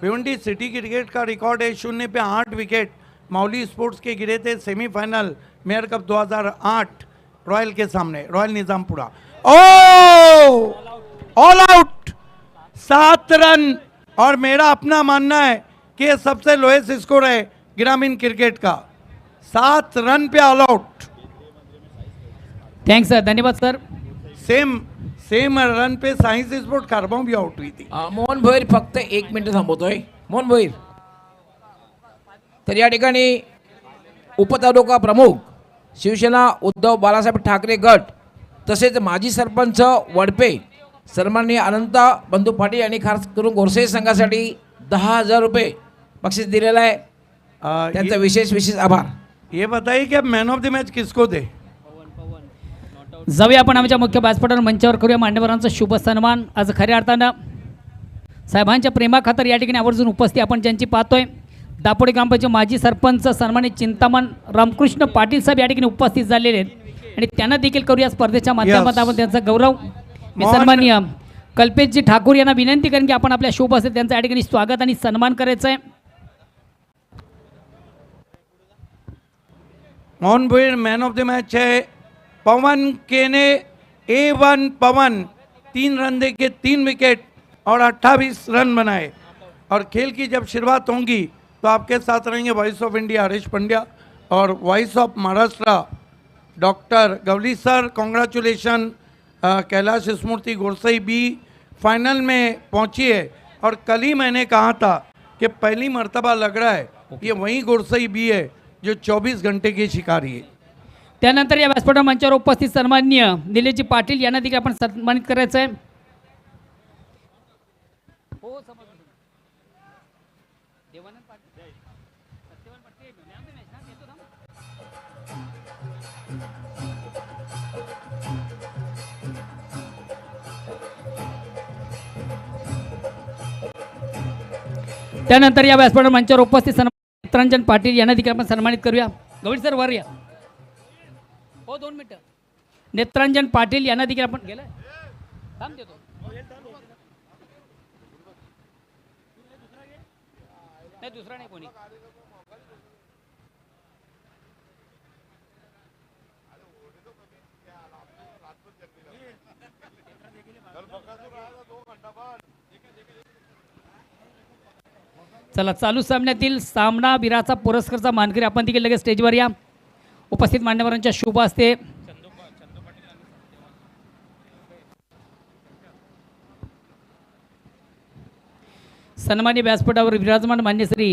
भिवंडी सिटी क्रिकेट का रिकॉर्ड है 0 पे 8 विकेट मौली स्पोर्ट्स के गिरे थे सेमीफाइनल मेयर कप 2008 रॉयल के सामने, रॉयल निजामपुरा. ओ ऑल आउट 7 रन. और मेरा अपना मानना है कि ये सबसे लोएस्ट स्कोर है ग्रामीण क्रिकेट का. 7 रन पे ऑल आउट. थँक्स सर, धन्यवाद सर. सेम रन पे साइंस स्पोर्ट खारबाव भी आउट हुई थी. मोहन भोईर फक्त 1 मिनिट थांबवतोय. मोहन भोईर. तर या ठिकाणी उपतालुका प्रमुख शिवसेना उद्धव बाळासाहेब ठाकरे गट, तसेच माजी सरपंच वडपे सन्माननीय अनंत बंधू पाटील यांनी खास करून गोरसई संघासाठी 10,000 रुपये बक्षीस दिलेलं आहे. त्यांचा विशेष आभार. ये बताइए कि अब मैन ऑफ द मैच किसको दे? जाऊया आपण आमच्या मुख्य व्यासपीठावर मंचावर करूया मान्यवरांचा शुभ सन्मान. आज खऱ्या अर्थानं साहेबांच्या प्रेमाखातर या ठिकाणी आवर्जून उपस्थिती आपण ज्यांची पाहतोय, दापोडी ग्रामपंचायत माजी सरपंच सन्मानित चिंतामण रामकृष्ण पाटील साहेब या ठिकाणी उपस्थित झालेले आहेत, आणि त्यांना देखील करूया स्पर्धेच्या माध्यमातून आपण त्यांचा गौरव. मी सन्माननीय कल्पेशजी ठाकूर यांना विनंती करेन की आपण आपल्या शुभ असेल त्यांचं या ठिकाणी स्वागत आणि सन्मान करायचं आहे. Mohan Bhoir man of the match है. पवन केने A1 पवन 3 रन दे के 3 विकेट और 28 रन बनाए. और खेल की जब शुरुआत होंगी तो आपके साथ रहेंगे voice of India Harish Pandya और voice of Maharashtra doctor Gawali sir. Congratulation. Kailash Smriti Gorsai B final में पहुंची है, और कल ही मैंने कहा था कि पहली मर्तबा लग रहा है ये वही गोरसई बी है जो 24 घंटे की शिकारी है. त्यानंतर या व्यासपीठावर मंचावर उपस्थित सन्माननीय निलेशजी पाटील यांना देखील आपण सन्मानित करायचं आहे. हो समजलं. देवानंद पाटील सत्यवान पाटील मॅच ना येतो थांब. त्यानंतर या व्यासपीठावर मंचावर उपस्थित नेत्रांजन पाटील यांना देखील आपण सन्मानित करूया. गवळी सर वर या. हो 2 मिनिटं. नेत्रांजन पाटील यांना देखील आपण गेलं थांब देतो. नाही दुसरा नाही कोणी. चला चालू सामन्यातील सामनावीराचा पुरस्कारचा मानकरी आपण देखील लगेच स्टेजवर या. उपस्थित मान्यवरांच्या शुभ हस्ते सन्मान्य व्यासपीठावर विराजमान मान्य श्री